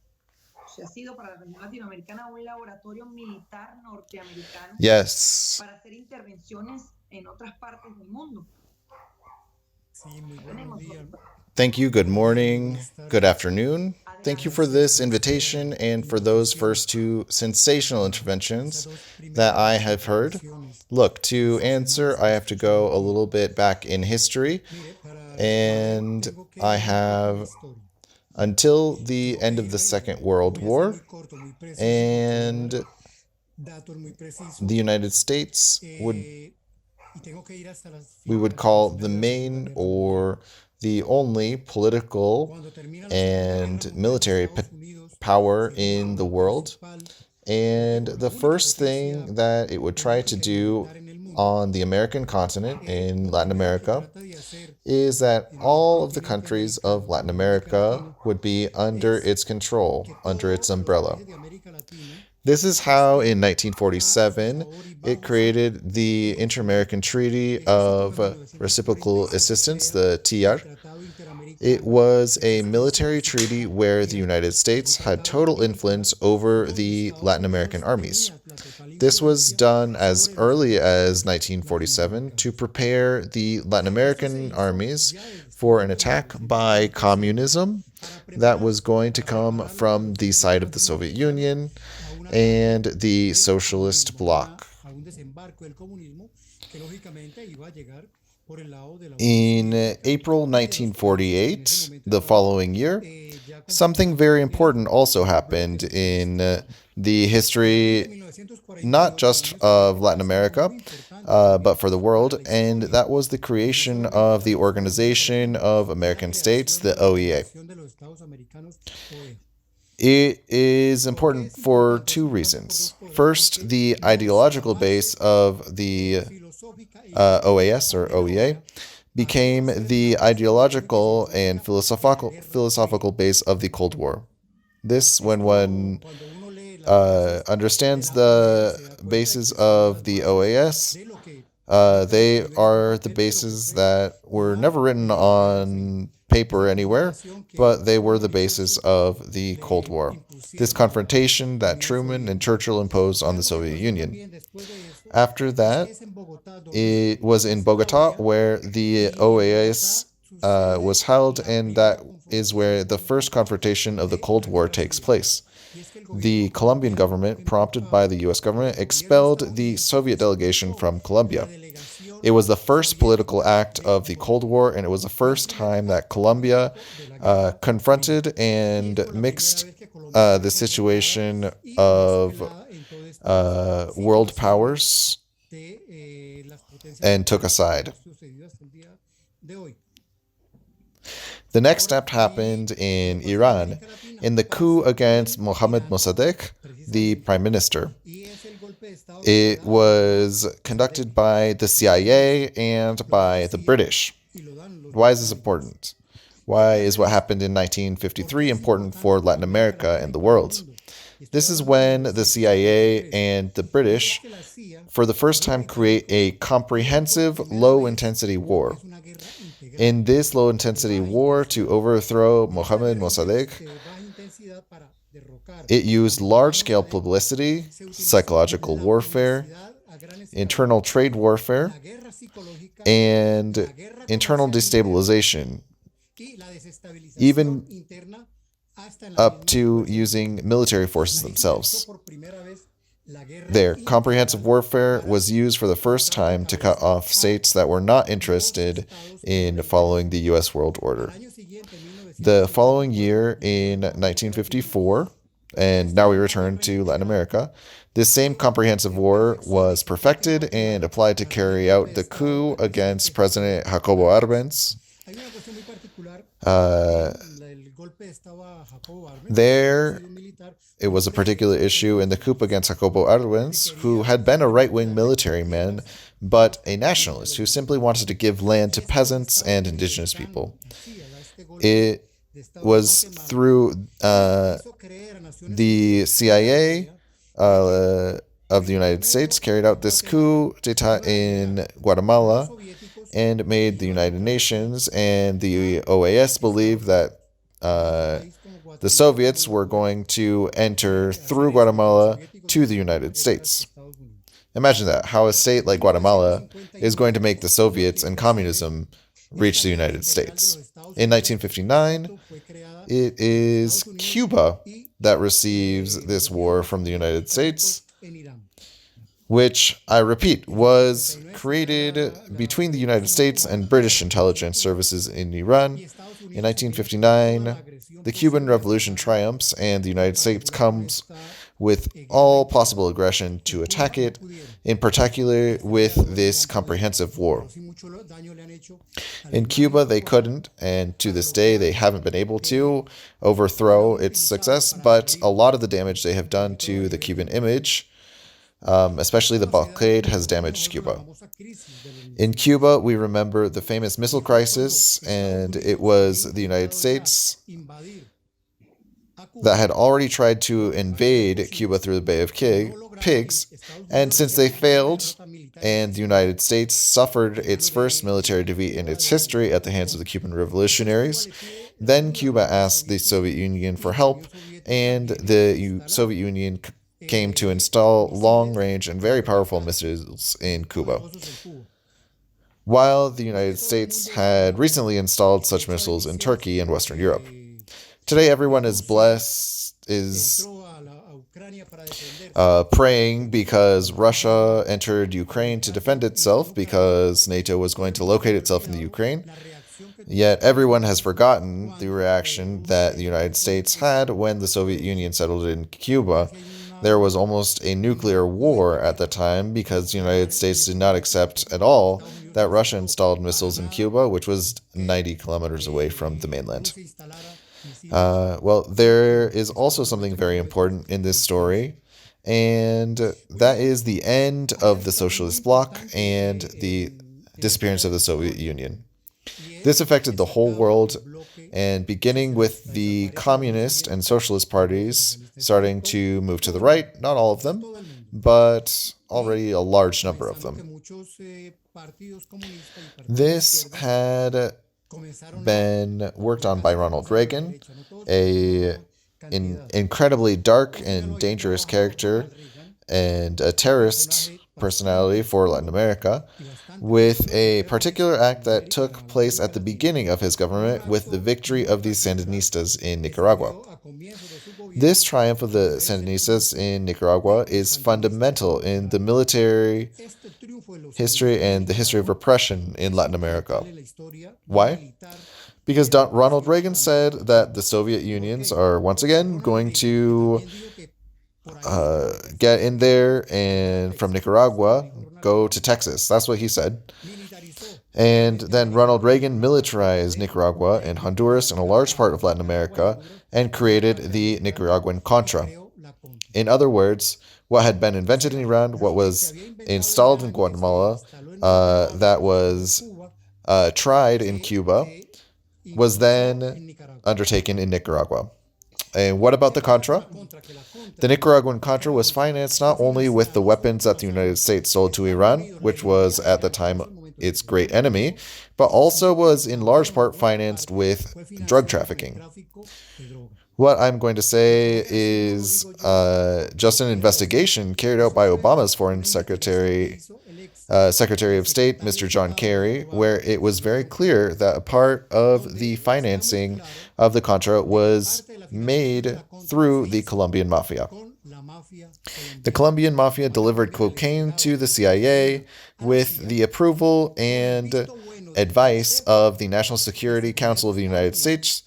¿Se ha sido para la región latinoamericana un laboratorio militar norteamericano Yes. para hacer intervenciones en otras partes del mundo? Tenemos Thank you. Good morning. Good afternoon. Thank you for this invitation and for those first two sensational interventions that I have heard. Look, to answer, I have to go a little bit back in history, and I have until the end of the Second World War, and the United States we would call the main or the only political and military power in the world. And the first thing that it would try to do on the American continent in Latin America is that all of the countries of Latin America would be under its control, under its umbrella. This is how, in 1947, it created the Inter-American Treaty of Reciprocal Assistance, the TR. It was a military treaty where the United States had total influence over the Latin American armies. This was done as early as 1947 to prepare the Latin American armies for an attack by communism that was going to come from the side of the Soviet Union and the socialist bloc. In April 1948, the following year, something very important also happened in the history, not just of Latin America, but for the world, and that was the creation of the Organization of American States, the OEA. It is important for two reasons. First, the ideological base of the OAS or OEA became the ideological and philosophical base of the Cold War. This, when one understands the bases of the OAS, they are the bases that were never written on paper anywhere, but they were the basis of the Cold War. This confrontation that Truman and Churchill imposed on the Soviet Union. After that, it was in Bogota where the OAS was held, and that is where the first confrontation of the Cold War takes place. The Colombian government, prompted by the US government, expelled the Soviet delegation from Colombia. It was the first political act of the Cold War, and it was the first time that Colombia confronted and mixed the situation of world powers and took a side. The next step happened in Iran, in the coup against Mohammad Mossadegh, the prime minister. It was conducted by the CIA and by the British. Why is this important? Why is what happened in 1953 important for Latin America and the world? This is when the CIA and the British, for the first time, create a comprehensive low-intensity war. In this low-intensity war to overthrow Mohammad Mossadegh, it used large-scale publicity, psychological warfare, internal trade warfare, and internal destabilization, even up to using military forces themselves. Their comprehensive warfare was used for the first time to cut off states that were not interested in following the U.S. world order. The following year, in 1954, and now we return to Latin America, this same comprehensive war was perfected and applied to carry out the coup against President Jacobo Arbenz. There, it was a particular issue in the coup against Jacobo Arbenz, who had been a right-wing military man, but a nationalist who simply wanted to give land to peasants and indigenous people. It was through the CIA of the United States carried out this coup d'etat in Guatemala and made the United Nations and the OAS believe that the Soviets were going to enter through Guatemala to the United States. Imagine that, how a state like Guatemala is going to make the Soviets and communism reach the United States. In 1959, it is Cuba that receives this war from the United States, which, I repeat, was created between the United States and British intelligence services in Iran. In 1959, the Cuban Revolution triumphs and the United States comes with all possible aggression to attack it, in particular with this comprehensive war. In Cuba, they couldn't, and to this day, they haven't been able to overthrow its success, but a lot of the damage they have done to the Cuban image, especially the blockade, has damaged Cuba. In Cuba, we remember the famous missile crisis, and it was the United States that had already tried to invade Cuba through the Bay of Pigs, and since they failed, and the United States suffered its first military defeat in its history at the hands of the Cuban revolutionaries, then Cuba asked the Soviet Union for help, and the Soviet Union came to install long-range and very powerful missiles in Cuba, while the United States had recently installed such missiles in Turkey and Western Europe. Today, everyone is praying because Russia entered Ukraine to defend itself because NATO was going to locate itself in the Ukraine. Yet everyone has forgotten the reaction that the United States had when the Soviet Union settled in Cuba. There was almost a nuclear war at the time because the United States did not accept at all that Russia installed missiles in Cuba, which was 90 kilometers away from the mainland. Well, there is also something very important in this story, and that is the end of the socialist bloc and the disappearance of the Soviet Union. This affected the whole world, and beginning with the communist and socialist parties starting to move to the right, not all of them, but already a large number of them. This had been worked on by Ronald Reagan, an incredibly dark and dangerous character and a terrorist personality for Latin America, with a particular act that took place at the beginning of his government with the victory of the Sandinistas in Nicaragua. This triumph of the Sandinistas in Nicaragua is fundamental in the military history and the history of repression in Latin America. Why? Because Ronald Reagan said that the Soviet Unions are once again going to get in there and from Nicaragua go to Texas. That's what he said. And then Ronald Reagan militarized Nicaragua and Honduras and a large part of Latin America and created the Nicaraguan Contra. In other words, what had been invented in Iran, what was installed in Guatemala, that was tried in Cuba, was then undertaken in Nicaragua. And what about the Contra? The Nicaraguan Contra was financed not only with the weapons that the United States sold to Iran, which was at the time its great enemy, but also was in large part financed with drug trafficking. What I'm going to say is just an investigation carried out by Obama's Foreign Secretary of State, Mr. John Kerry, where it was very clear that a part of the financing of the Contra was made through the Colombian mafia. The Colombian mafia delivered cocaine to the CIA with the approval and advice of the National Security Council of the United States,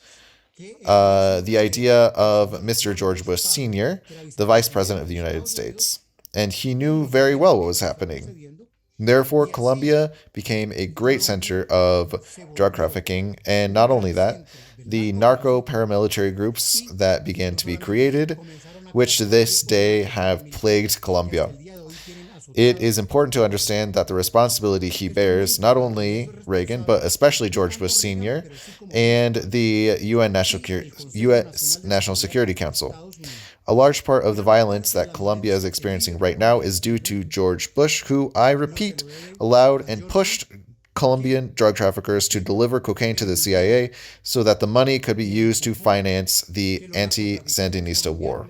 the idea of Mr. George Bush Sr., the Vice President of the United States. And he knew very well what was happening. Therefore, Colombia became a great center of drug trafficking, and not only that, the narco paramilitary groups that began to be created, which to this day have plagued Colombia. It is important to understand that the responsibility he bears, not only Reagan, but especially George Bush Sr. and the U.S. National Security Council. A large part of the violence that Colombia is experiencing right now is due to George Bush, who, I repeat, allowed and pushed Colombian drug traffickers to deliver cocaine to the CIA so that the money could be used to finance the anti-Sandinista war.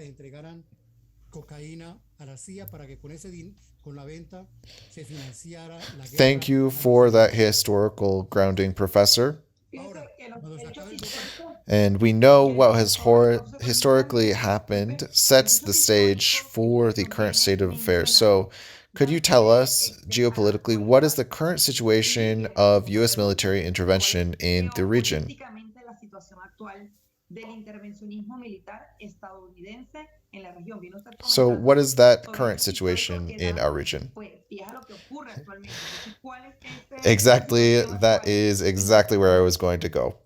Thank you for that historical grounding, Professor. And we know what has historically happened sets the stage for the current state of affairs. So, could you tell us, geopolitically, what is the current situation of U.S. military intervention in the region? So, what is that current situation in our region? Exactly, that is exactly where I was going to go.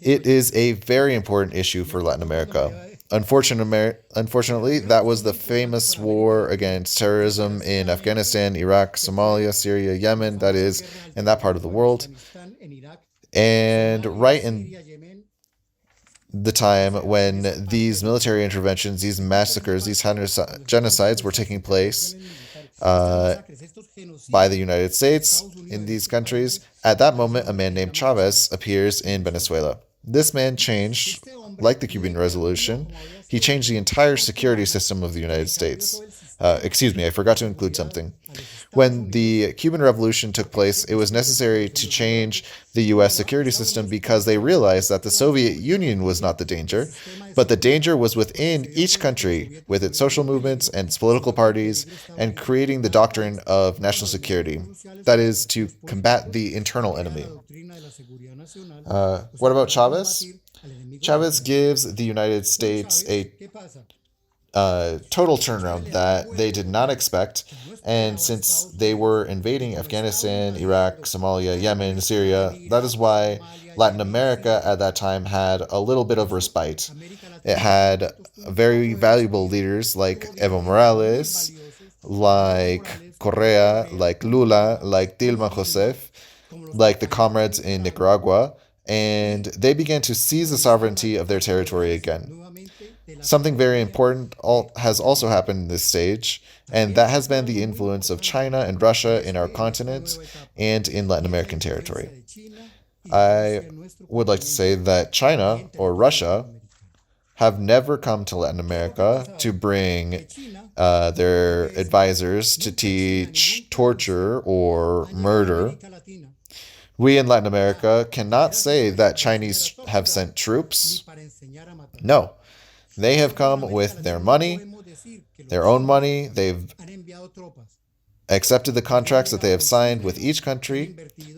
It is a very important issue for Latin America. Unfortunately, that was the famous war against terrorism in Afghanistan, Iraq, Somalia, Syria, Yemen, that is, in that part of the world. And right in the time when these military interventions, these massacres, these genocides were taking place by the United States in these countries, at that moment, a man named Chavez appears in Venezuela. This man changed, like the Cuban Revolution, he changed the entire security system of the United States. Excuse me, I forgot to include something. When the Cuban Revolution took place, it was necessary to change the US security system because they realized that the Soviet Union was not the danger, but the danger was within each country with its social movements and its political parties and creating the doctrine of national security. That is to combat the internal enemy. What about Chavez? Chavez gives the United States a total turnaround that they did not expect. And since they were invading Afghanistan, Iraq, Somalia, Yemen, Syria, that is why Latin America at that time had a little bit of respite. It had very valuable leaders like Evo Morales, like Correa, like Lula, like Dilma Rousseff, like the comrades in Nicaragua, and they began to seize the sovereignty of their territory again. Something very important has also happened in this stage, and that has been the influence of China and Russia in our continent and in Latin American territory. I would like to say that China or Russia have never come to Latin America to bring their advisors to teach torture or murder. We in Latin America cannot say that Chinese have sent troops. No. They have come with their money, their own money. They've accepted the contracts that they have signed with each country,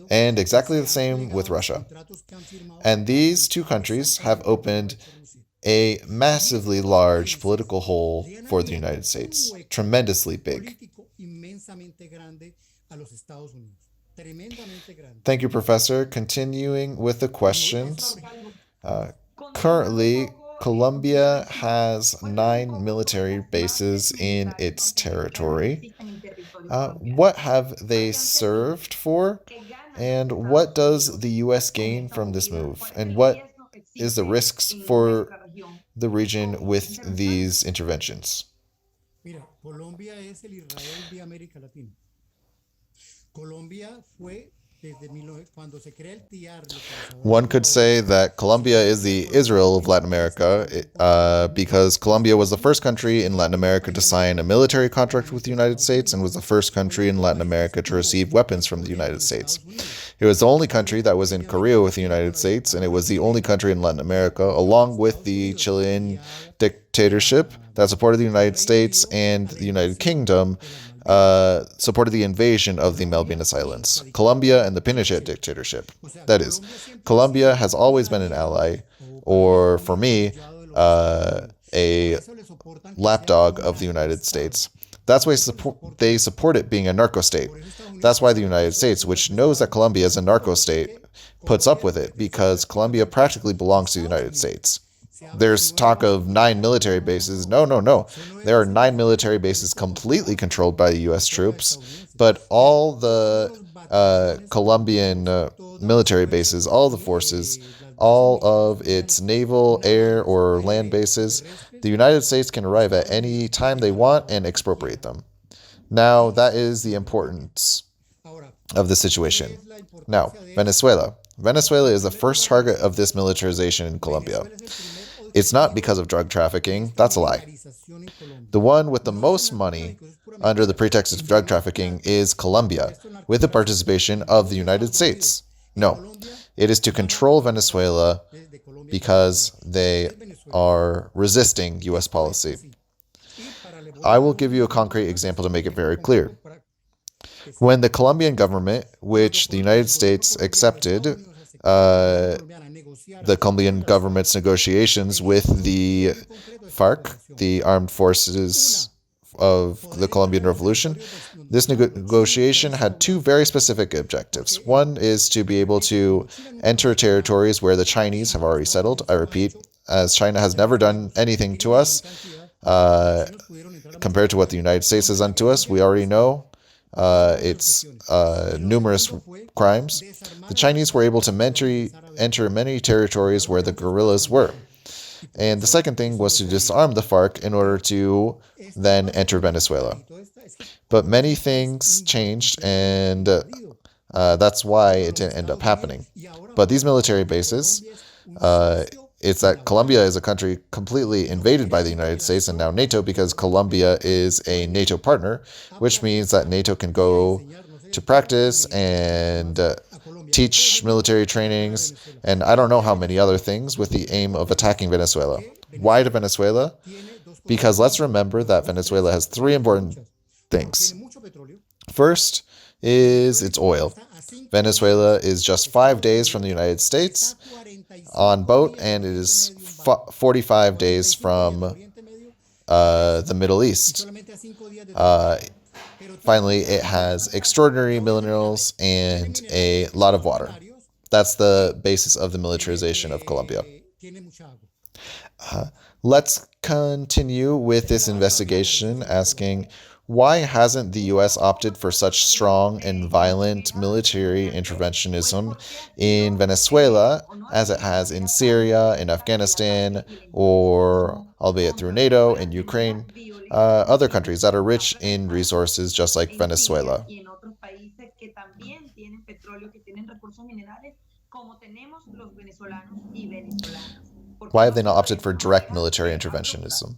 and exactly the same with Russia. And these two countries have opened a massively large political hole for the United States, tremendously big. Thank you, Professor. Continuing with the questions. Currently, Colombia has 9 military bases in its territory. What have they served for? And what does the U.S. gain from this move? And what is the risks for the region with these interventions? One could say that Colombia is the Israel of Latin America because Colombia was the first country in Latin America to sign a military contract with the United States and was the first country in Latin America to receive weapons from the United States. It was the only country that was in Korea with the United States, and it was the only country in Latin America, along with the Chilean dictatorship, that supported the United States and the United Kingdom, supported the invasion of the Malvinas Islands, Colombia and the Pinochet dictatorship. That is, Colombia has always been an ally, or for me, a lapdog of the United States. That's why they support it being a narco state. That's why the United States, which knows that Colombia is a narco state, puts up with it, because Colombia practically belongs to the United States. There's talk of 9 military bases. No. There are 9 military bases completely controlled by the U.S. troops, but all the Colombian military bases, all the forces, all of its naval, air, or land bases, the United States can arrive at any time they want and expropriate them. Now, that is the importance of the situation. Now, Venezuela. Venezuela is the first target of this militarization in Colombia. It's not because of drug trafficking. That's a lie. The one with the most money under the pretext of drug trafficking is Colombia, with the participation of the United States. No, it is to control Venezuela because they are resisting U.S. policy. I will give you a concrete example to make it very clear. When the Colombian government, which the United States accepted, the Colombian government's negotiations with the FARC, the armed forces of the Colombian Revolution, this negotiation had 2 very specific objectives. One is to be able to enter territories where the Chinese have already settled. I repeat, as China has never done anything to us, compared to what the United States has done to us, we already know its numerous crimes. The Chinese were able to enter many territories where the guerrillas were. And the second thing was to disarm the FARC in order to then enter Venezuela. But many things changed, and that's why it didn't end up happening. But these military bases, it's that Colombia is a country completely invaded by the United States and now NATO, because Colombia is a NATO partner, which means that NATO can go to practice and teach military trainings, and I don't know how many other things, with the aim of attacking Venezuela. Why to Venezuela? Because let's remember that Venezuela has 3 important things. First is its oil. Venezuela is just 5 days from the United States on boat, and it is 45 days from the Middle East. Finally, it has extraordinary minerals and a lot of water. That's the basis of the militarization of Colombia. Let's continue with this investigation, asking, why hasn't the U.S. opted for such strong and violent military interventionism in Venezuela as it has in Syria, in Afghanistan, or, albeit through NATO, in Ukraine, other countries that are rich in resources just like Venezuela? Why have they not opted for direct military interventionism?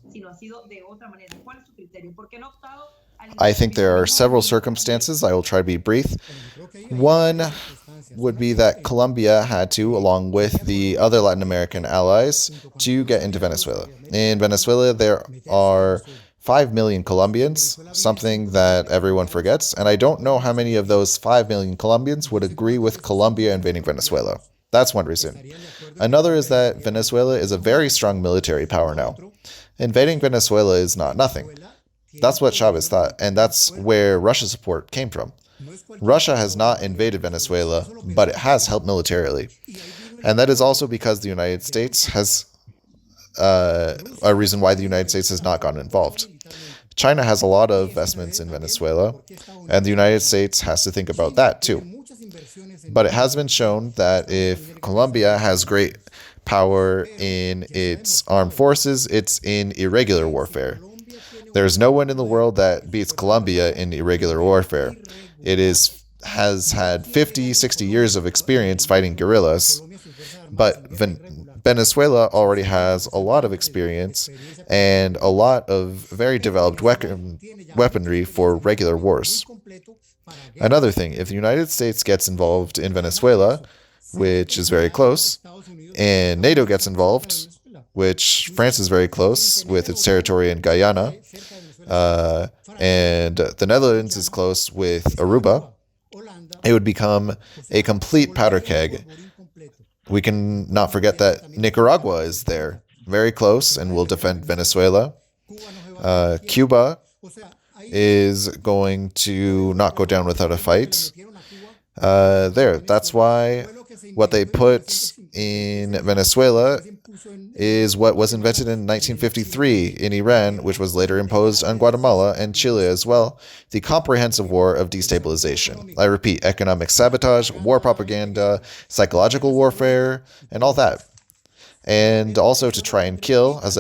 I think there are several circumstances. I will try to be brief. One would be that Colombia had to, along with the other Latin American allies, to get into Venezuela. In Venezuela, there are 5 million Colombians, something that everyone forgets, and I don't know how many of those 5 million Colombians would agree with Colombia invading Venezuela. That's one reason. Another is that Venezuela is a very strong military power now. Invading Venezuela is not nothing. That's what Chavez thought, and that's where Russia's support came from. Russia has not invaded Venezuela, but it has helped militarily. And that is also because the United States has a reason why the United States has not gotten involved. China has a lot of investments in Venezuela, and the United States has to think about that too. But it has been shown that if Colombia has great power in its armed forces, it's in irregular warfare. There's no one in the world that beats Colombia in irregular warfare. It is has had 50, 60 years of experience fighting guerrillas, but Venezuela already has a lot of experience and a lot of very developed weaponry for regular wars. Another thing, if the United States gets involved in Venezuela, which is very close, and NATO gets involved, which France is very close with its territory in Guyana, and the Netherlands is close with Aruba, it would become a complete powder keg. We can not forget that Nicaragua is there, very close, and will defend Venezuela. Cuba is going to not go down without a fight. That's why what they put in Venezuela is what was invented in 1953 in Iran, which was later imposed on Guatemala and Chile as well, the comprehensive war of destabilization. I repeat, economic sabotage, war propaganda, psychological warfare, and all that. And also to try and kill, as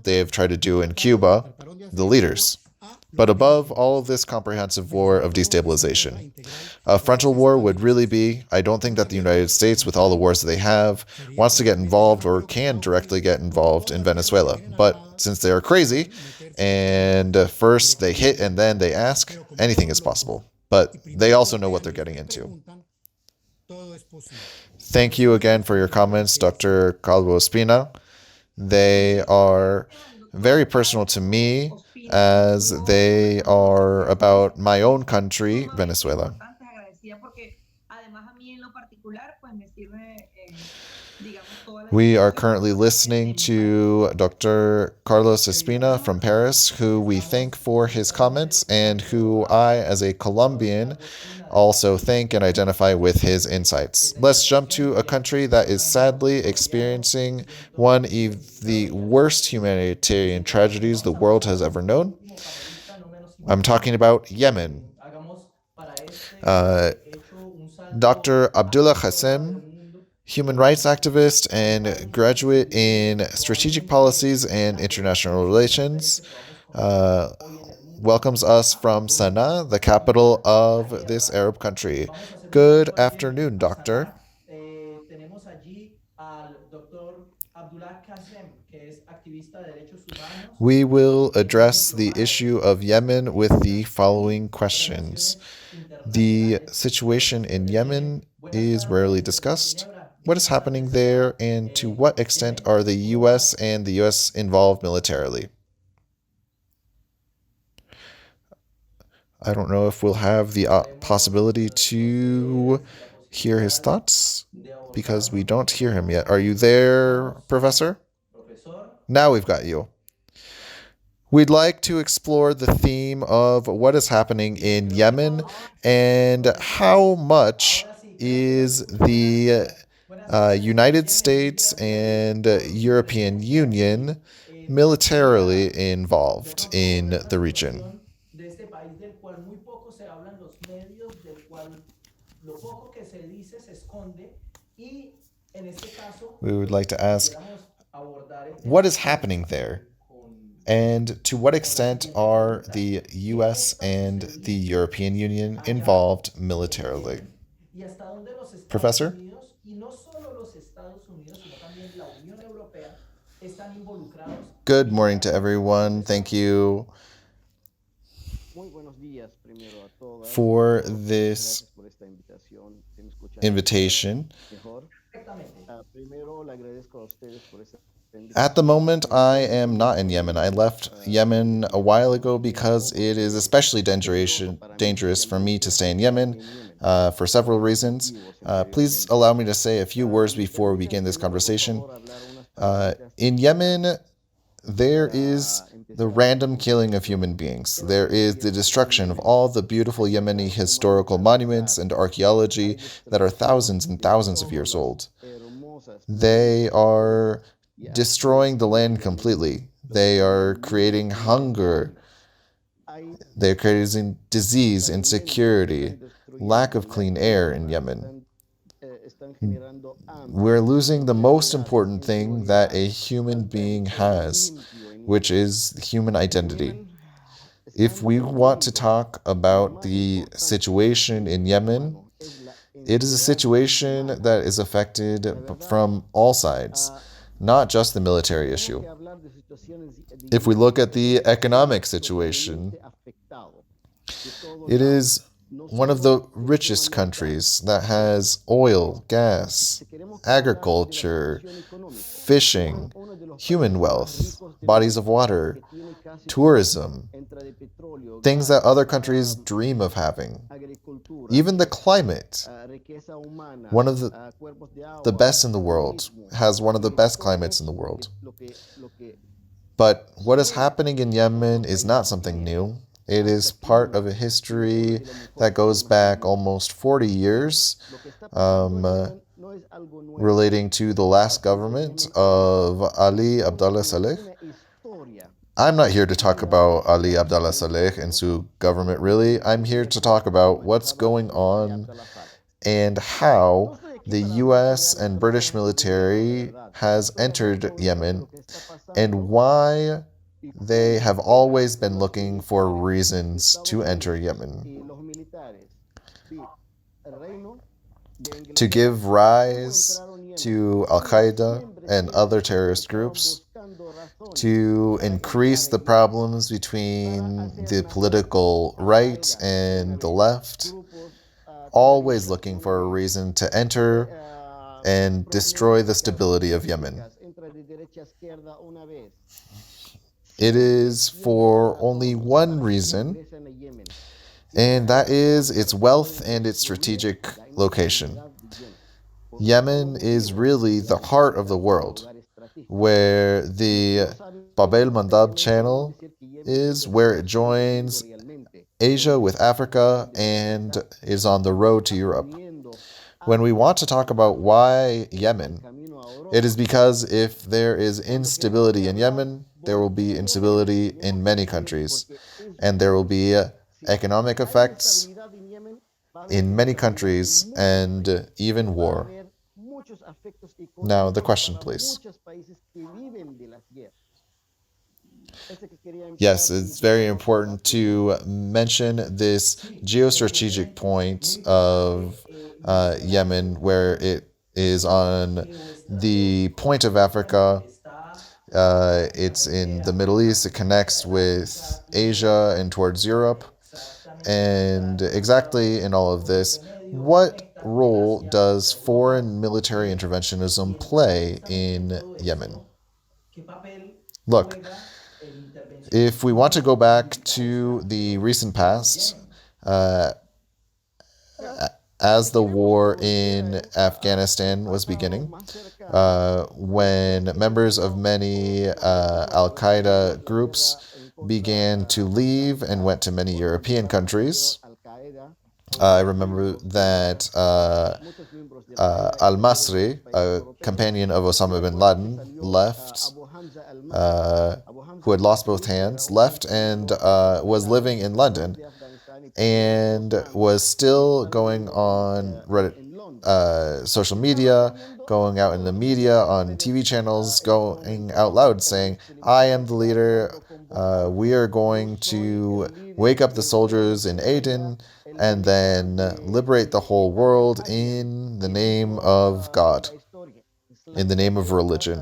they've tried to do in Cuba, the leaders. But above all of this comprehensive war of destabilization, a frontal war would really be, I don't think that the United States, with all the wars that they have, wants to get involved or can directly get involved in Venezuela. But since they are crazy, and first they hit and then they ask, anything is possible. But they also know what they're getting into. Thank you again for your comments, Dr. Calvo Espina. They are very personal to me, as they are about my own country, Venezuela. We are currently listening to Dr. Carlos Espina from Paris, who we thank for his comments and who I, as a Colombian, also thank and identify with his insights. Let's jump to a country that is sadly experiencing one of the worst humanitarian tragedies the world has ever known. I'm talking about Yemen. Dr. Abdullah Qassem, human rights activist and graduate in strategic policies and international relations, welcomes us from Sana'a, the capital of this Arab country. Good afternoon, doctor. We will address the issue of Yemen with the following questions. The situation in Yemen is rarely discussed. What is happening there, and to what extent are the U.S. and the U.S. involved militarily? I don't know if we'll have the possibility to hear his thoughts, because we don't hear him yet. Are you there, Professor? Now we've got you. We'd like to explore the theme of what is happening in Yemen and how much is the United States and European Union militarily involved in the region. We would like to ask, what is happening there? And to what extent are the US and the European Union involved militarily? Professor? Good morning to everyone. Thank you for this invitation. At the moment, I am not in Yemen. I left Yemen a while ago because it is especially dangerous for me to stay in Yemen for several reasons. Please allow me to say a few words before we begin this conversation. In Yemen, there is the random killing of human beings. There is the destruction of all the beautiful Yemeni historical monuments and archaeology that are thousands and thousands of years old. They are destroying the land completely. They are creating hunger. They're creating disease, insecurity, lack of clean air in Yemen. We're losing the most important thing that a human being has, which is human identity. If we want to talk about the situation in Yemen, it is a situation that is affected from all sides, not just the military issue. If we look at the economic situation, it is one of the richest countries that has oil, gas, agriculture, fishing, human wealth, bodies of water, tourism, things that other countries dream of having. Even the climate, one of the best in the world, has one of the best climates in the world. But what is happening in Yemen is not something new. It is part of a history that goes back almost 40 years, relating to the last government of Ali Abdullah Saleh. I'm not here to talk about Ali Abdullah Saleh and Su government, really. I'm here to talk about what's going on and how the US and British military has entered Yemen and why they have always been looking for reasons to enter Yemen. To give rise to Al Qaeda and other terrorist groups, to increase the problems between the political right and the left, always looking for a reason to enter and destroy the stability of Yemen. It is for only one reason, and that is its wealth and its strategic location. Yemen is really the heart of the world, where the Bab el-Mandab channel is, where it joins Asia with Africa and is on the road to Europe. When we want to talk about why Yemen, it is because if there is instability in Yemen, there will be instability in many countries, and there will be economic effects in many countries and even war. Now, the question, please. Yes, it's very important to mention this geostrategic point of Yemen, where it is on the point of Africa. It's in the Middle East. It connects with Asia and towards Europe. And exactly in all of this, what role does foreign military interventionism play in Yemen? Look, if we want to go back to the recent past, as the war in Afghanistan was beginning, when members of many Al-Qaeda groups began to leave and went to many European countries. I remember that Al-Masri, a companion of Osama bin Laden, left, who had lost both hands, left and was living in London and was still going on social media, going out in the media, on TV channels, going out loud saying, I am the leader, we are going to wake up the soldiers in Aden and then liberate the whole world in the name of God, in the name of religion.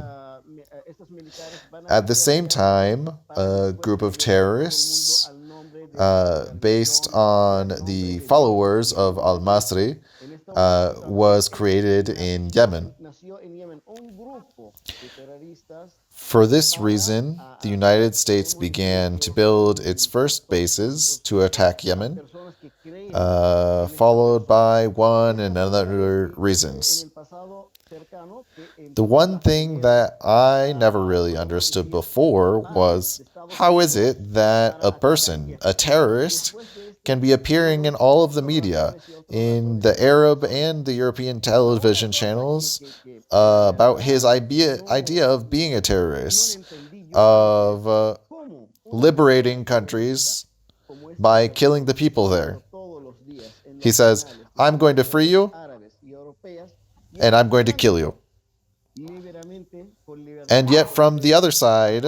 At the same time, a group of terrorists based on the followers of al-Masri was created in Yemen. For this reason, the United States began to build its first bases to attack Yemen, followed by one and another reasons. The one thing that I never really understood before was, how is it that a person, a terrorist, can be appearing in all of the media, in the Arab and the European television channels, about his idea of being a terrorist, of liberating countries by killing the people there. He says, I'm going to free you, and I'm going to kill you. And yet from the other side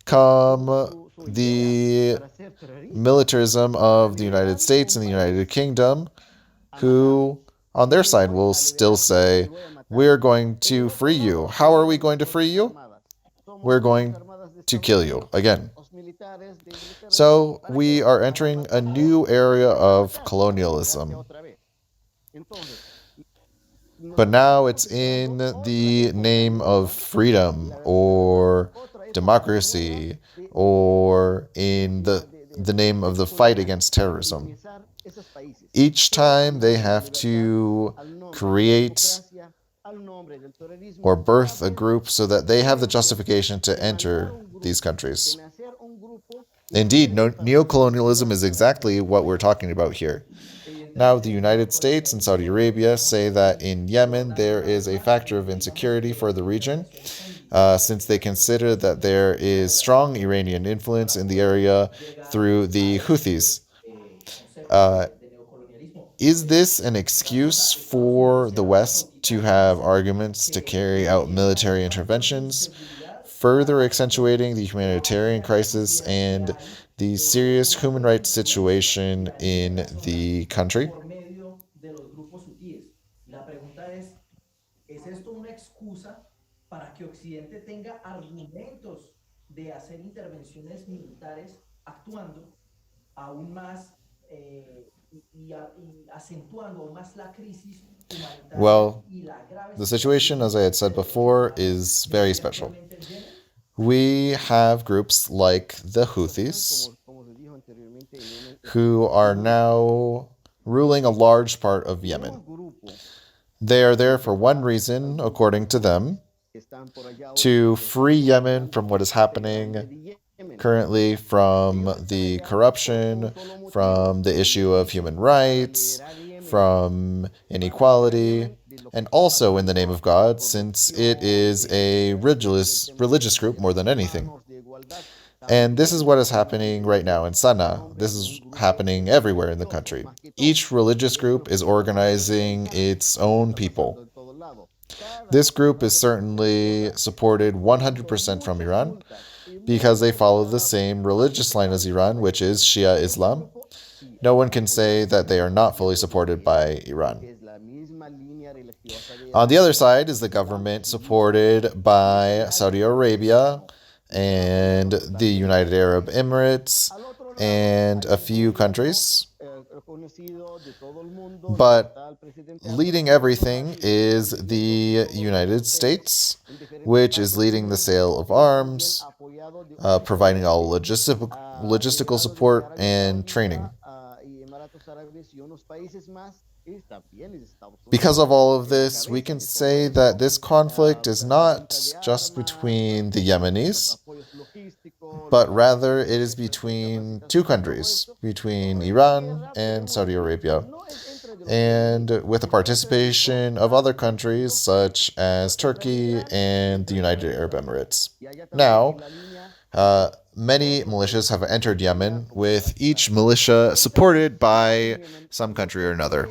come the militarism of the United States and the United Kingdom, who, on their side, will still say, we're going to free you. How are we going to free you? We're going to kill you again. So we are entering a new area of colonialism. But now it's in the name of freedom or democracy or in the name of the fight against terrorism. Each time they have to create or birth a group so that they have the justification to enter these countries. Indeed, neocolonialism is exactly what we're talking about here. Now, the United States and Saudi Arabia say that in Yemen there is a factor of insecurity for the region, since they consider that there is strong Iranian influence in the area through the Houthis. Is this an excuse for the West to have arguments to carry out military interventions, further accentuating the humanitarian crisis and the serious human rights situation in the country? ¿Es esto una excusa para que Occidente tenga argumentos de hacer intervenciones militares actuando aún más y acentuando aún más la crisis humanitaria Well, y la grave the situation, as I had said before, is very special. We have groups like the Houthis, who are now ruling a large part of Yemen. They are there for one reason, according to them, to free Yemen from what is happening currently, from the corruption, from the issue of human rights, from inequality, and also in the name of God, since it is a religious group more than anything. And this is what is happening right now in Sana'a. This is happening everywhere in the country. Each religious group is organizing its own people. This group is certainly supported 100% from Iran because they follow the same religious line as Iran, which is Shia Islam. No one can say that they are not fully supported by Iran. On the other side is the government supported by Saudi Arabia and the United Arab Emirates and a few countries. But leading everything is the United States, which is leading the sale of arms, providing all logistical support and training. Because of all of this, we can say that this conflict is not just between the Yemenis, but rather it is between two countries, between Iran and Saudi Arabia, and with the participation of other countries such as Turkey and the United Arab Emirates. Now, many militias have entered Yemen, with each militia supported by some country or another.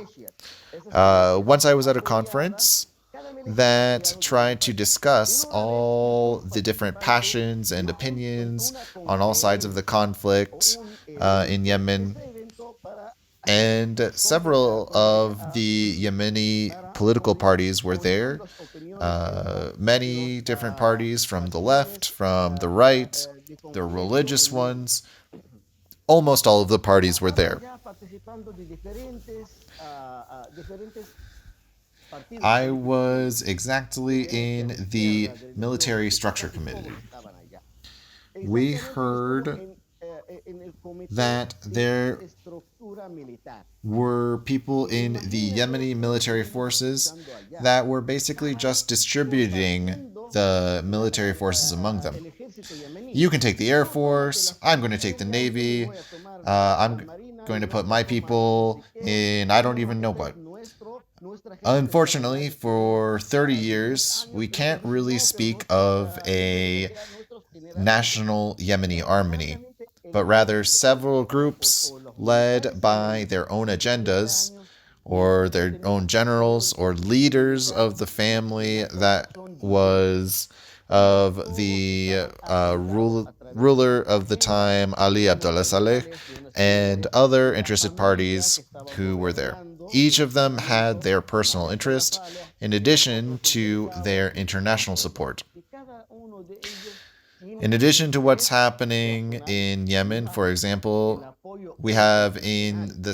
Once I was at a conference that tried to discuss all the different passions and opinions on all sides of the conflict in Yemen. And several of the Yemeni political parties were there. Many different parties from the left, from the right, the religious ones. Almost all of the parties were there. I was exactly in the military structure committee. We heard that there were people in the Yemeni military forces that were basically just distributing the military forces among them. You can take the Air Force, I'm going to take the Navy, I'm going to put my people in I don't even know what. Unfortunately, for 30 years, we can't really speak of a national Yemeni army, but rather several groups led by their own agendas or their own generals or leaders of the family that was of the ruler of the time, Ali Abdullah Saleh, and other interested parties who were there. Each of them had their personal interest in addition to their international support. In addition to what's happening in Yemen, for example, we have in the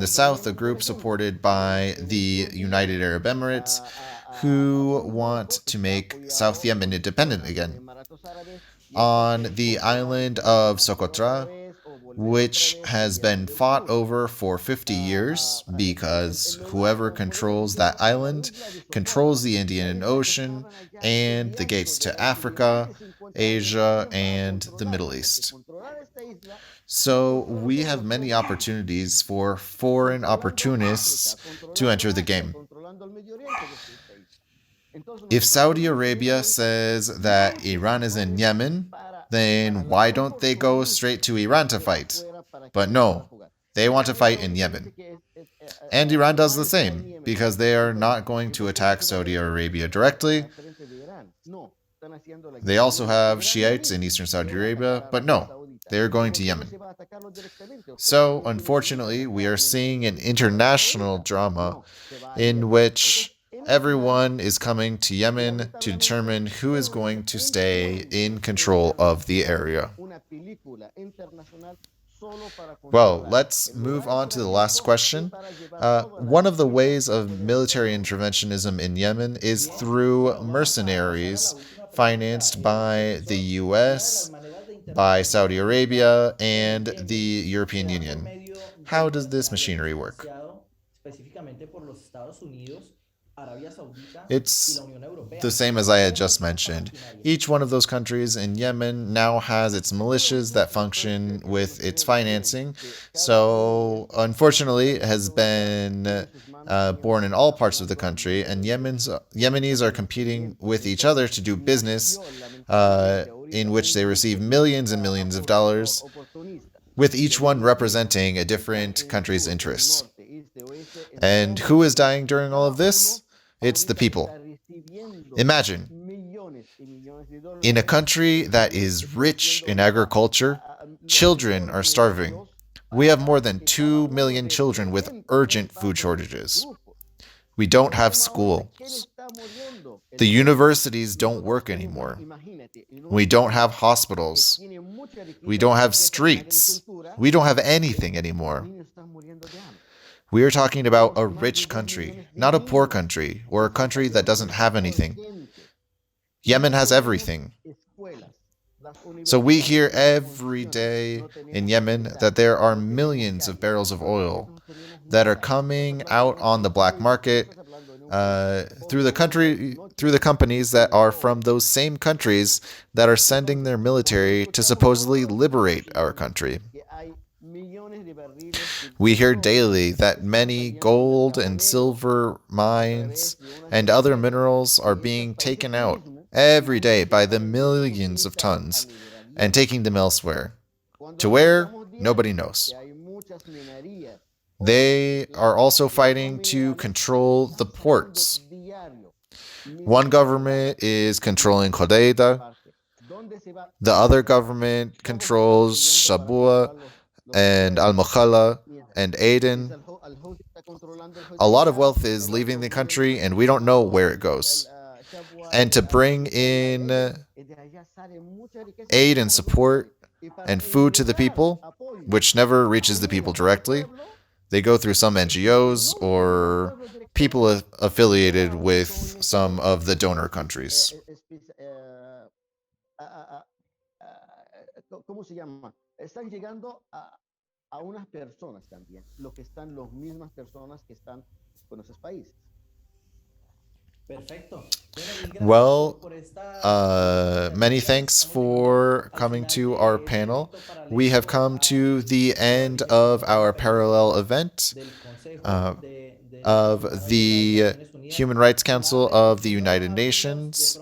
south a group supported by the United Arab Emirates who want to make South Yemen independent again. On the island of Socotra, which has been fought over for 50 years because whoever controls that island controls the Indian Ocean and the gates to Africa, Asia, and the Middle East. So we have many opportunities for foreign opportunists to enter the game. If Saudi Arabia says that Iran is in Yemen, then why don't they go straight to Iran to fight? But no, they want to fight in Yemen. And Iran does the same, because they are not going to attack Saudi Arabia directly. They also have Shiites in eastern Saudi Arabia, but no, they're going to Yemen. So, unfortunately, we are seeing an international drama in which everyone is coming to Yemen to determine who is going to stay in control of the area. Well, let's move on to the last question. One of the ways of military interventionism in Yemen is through mercenaries financed by the US, by Saudi Arabia, and the European Union. How does this machinery work? It's the same as I had just mentioned. Each one of those countries in Yemen now has its militias that function with its financing. Unfortunately, it has been born in all parts of the country, and Yemenis are competing with each other to do business in which they receive millions and millions of dollars, with each one representing a different country's interests. And who is dying during all of this? It's the people. Imagine, in a country that is rich in agriculture, children are starving. We have more than 2 million children with urgent food shortages. We don't have schools. The universities don't work anymore. We don't have hospitals. We don't have streets. We don't have anything anymore. We are talking about a rich country, not a poor country, or a country that doesn't have anything. Yemen has everything. So we hear every day in Yemen that there are millions of barrels of oil that are coming out on the black market through the companies that are from those same countries that are sending their military to supposedly liberate our country. We hear daily that many gold and silver mines and other minerals are being taken out every day by the millions of tons and taking them elsewhere. To where? Nobody knows. They are also fighting to control the ports. One government is controlling Hodeida. The other government controls Shabua and Al-Mukhala and Aden. A lot of wealth is leaving the country and we don't know where it goes. And to bring in aid and support and food to the people, which never reaches the people directly, they go through some NGOs or people affiliated with some of the donor countries. Well, many thanks for coming to our panel. We have come to the end of our parallel event of the Human Rights Council of the United Nations.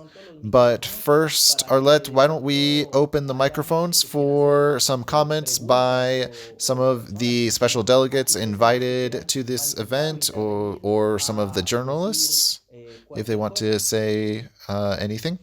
But first, Arlette, why don't we open the microphones for some comments by some of the special delegates invited to this event or some of the journalists, if they want to say anything?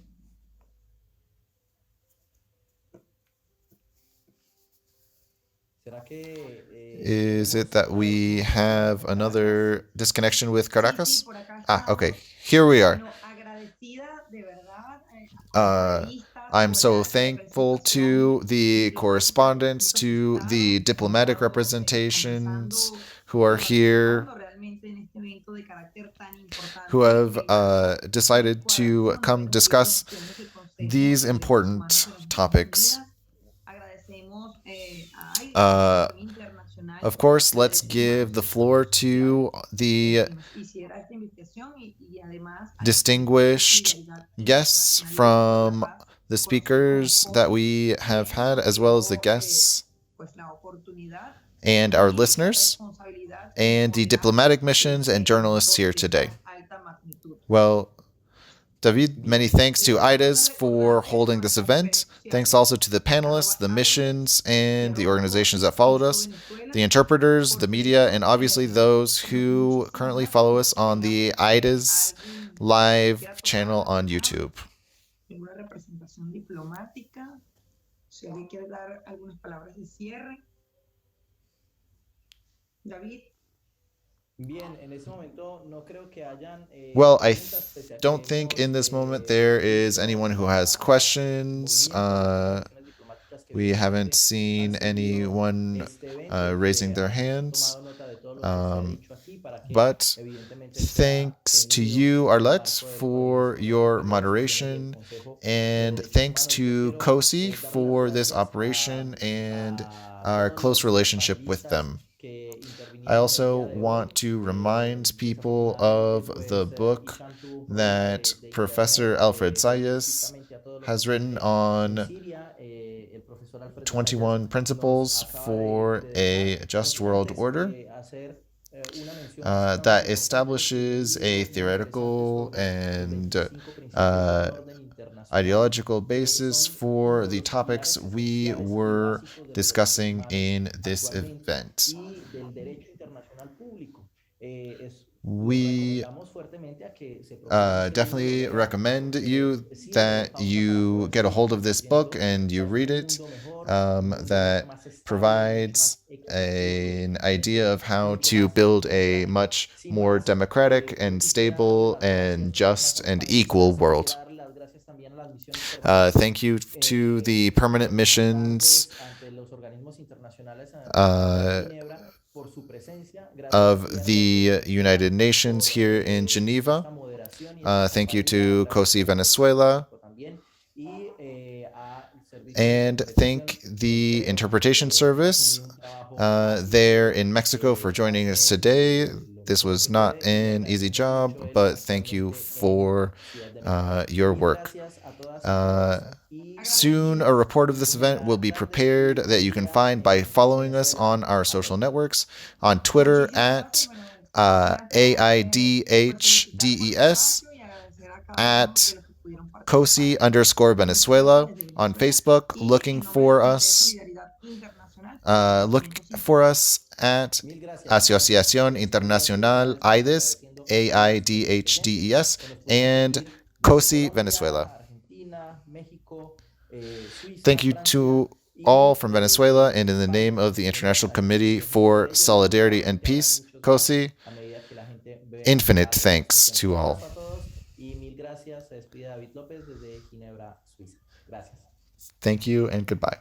Is it that we have another disconnection with Sí, sí, Caracas? por acá Ah, okay. estamos. Here we are. Bueno, agradecida de verdad a los Uh, panelistas I'm por so la thankful representación to the diplomática que correspondents, siempre to the prestaron. Hemos diplomatic estado representations conversando who are y here, participando realmente en este evento de carácter tan who importante have que marca el decided to corazón de come los discuss decisiones del Consejo these de Derechos Humanos important de las Naciones topics. Unidas. Agradecemos a AIDES, la Uh, Organización Internacional of course, de let's Derechos Humanos give y the Desarrollo floor Social, to the que nos hiciera esta invitación y además al Instituto de distinguished Solidaridad guests Internacional y Deseo de la from Paz, the conocido como speakers that COSI, we have quien had, nos as well as the dio guests pues la oportunidad and y our también la listeners, responsabilidad de and the moderar diplomatic missions and este journalists evento here de today. tan alta magnitud. Well, David, many Bien, thanks to importante AIDHDES for recordar que holding this nuestro event. Thanks oficial also to the arroba panelists, the AIDES missions, and the cierro con organizations COSI that followed hizo us, Venezuela the interpreters, por the media, cierto and y les obviously those agradecemos who muchísimo currently más follow us que on tengamos the AIDHDES alguien que live quiera tomar channel la on palabra, YouTube. alguna representación diplomática, si alguien quiere dar algunas palabras de cierre. David. Bien, en ese momento no creo que hayan Well, preguntas, pese a que don't think hemos in this moment there is visto anyone who has questions. movimiento de relaciones diplomáticas que We haven't evidentemente seen han seguido anyone este evento y raising que their han hands. tomado nota de todo lo que se ha Um, dicho aquí para que but evidentemente sea thanks to tenido you, en el Arlette, marco del for coordinación your de las decisiones del moderation, Consejo de and Derechos thanks Humanos. Yo to quiero COSI darle las for this gracias operation and a our todos close los relationship with panelistas them. que I intervinieron el also día de hoy. want to remind people Desafortunadamente, of the pues book Ishantu, problemas that de Professor internet, Alfred Sayes específicamente a todos los que has están written en on Siria. El profesor Alfred Sayas 21 nos Principles acaba for de a dejar, no Just sin World antes Order hacer una mención básicamente that importante de que el establishes a libro muy interesante theoretical sobre los and 25 principios de un uh, orden internacional ideological basis son uno for de the los topics pilares we esenciales y were básicos de los derechos discussing humanos in this actualmente event. y del derecho internacional público. Los We recomendamos fuertemente a que se procuren este libro definitely leer recommend porque you sirve de that pauta para you poder get a seguir hold of this book construyendo and you pues read un it, mundo mejor, un mundo mucho that más estable, mucho provides más equitativo, an idea of how mucho to más build a democrático. much Sin more más, democratic yo and quisiera darle stable las and gracias una vez más just a los and equal panelistas. world. Quisiera darle las gracias también a las misiones permanentes, Thank you to the permanent missions representantes ante los organismos internacionales aquí en uh, Ginebra por su presencia. Gracias a ti, of Arlet y the Cecilia, United Nations por here in Geneva. esta moderación y esta Thank you compañía. to Gracias COSI por el Venezuela. tiempo también. Y al servicio de And interpretación, thank the creo interpretation que hemos service tenido un trabajo arduo there que in Mexico for joining us hacen today. lo This mejor was que not pueden y an easy agradecemos mucho job, ello but thank you actualmente en for Ciudad de México. your Mil work. gracias a todas y todos y Soon, a report of this event will be tarde prepared y that buen you can día find by en following us Venezuela. on our social Amén. networks, on Twitter Muchísimas at gracias. Bueno, nuevamente, pues felicitar por el AIDHDES, espacio y agradecer a cada uno at de los que pudieron participar. COSI_Venezuela Desde on Venezuela. Facebook. Y Looking en nombre del for Comité de us. Solidaridad Internacional, pues Look agradecimientos for sinceros. us at Mil gracias. Asociación Gracias. Internacional Nuevamente AIDES, agradeciendo a todos los presentes AIDHDES, que nos pudieron and seguir desde COSI Colombia, Venezuela. Argentina, México, Thank Suiza, you Francia to all y from Venezuela, and in the name España of the en este International país. Committee Muchos de for ellos y Solidarity and seguramente habrán Peace, muchos más COSI, a medida que la gente vea infinite la thanks retransmisión. to Un all. abrazo a todos y mil gracias. Se despide David López desde Ginebra, Suiza. Gracias. Thank you and goodbye.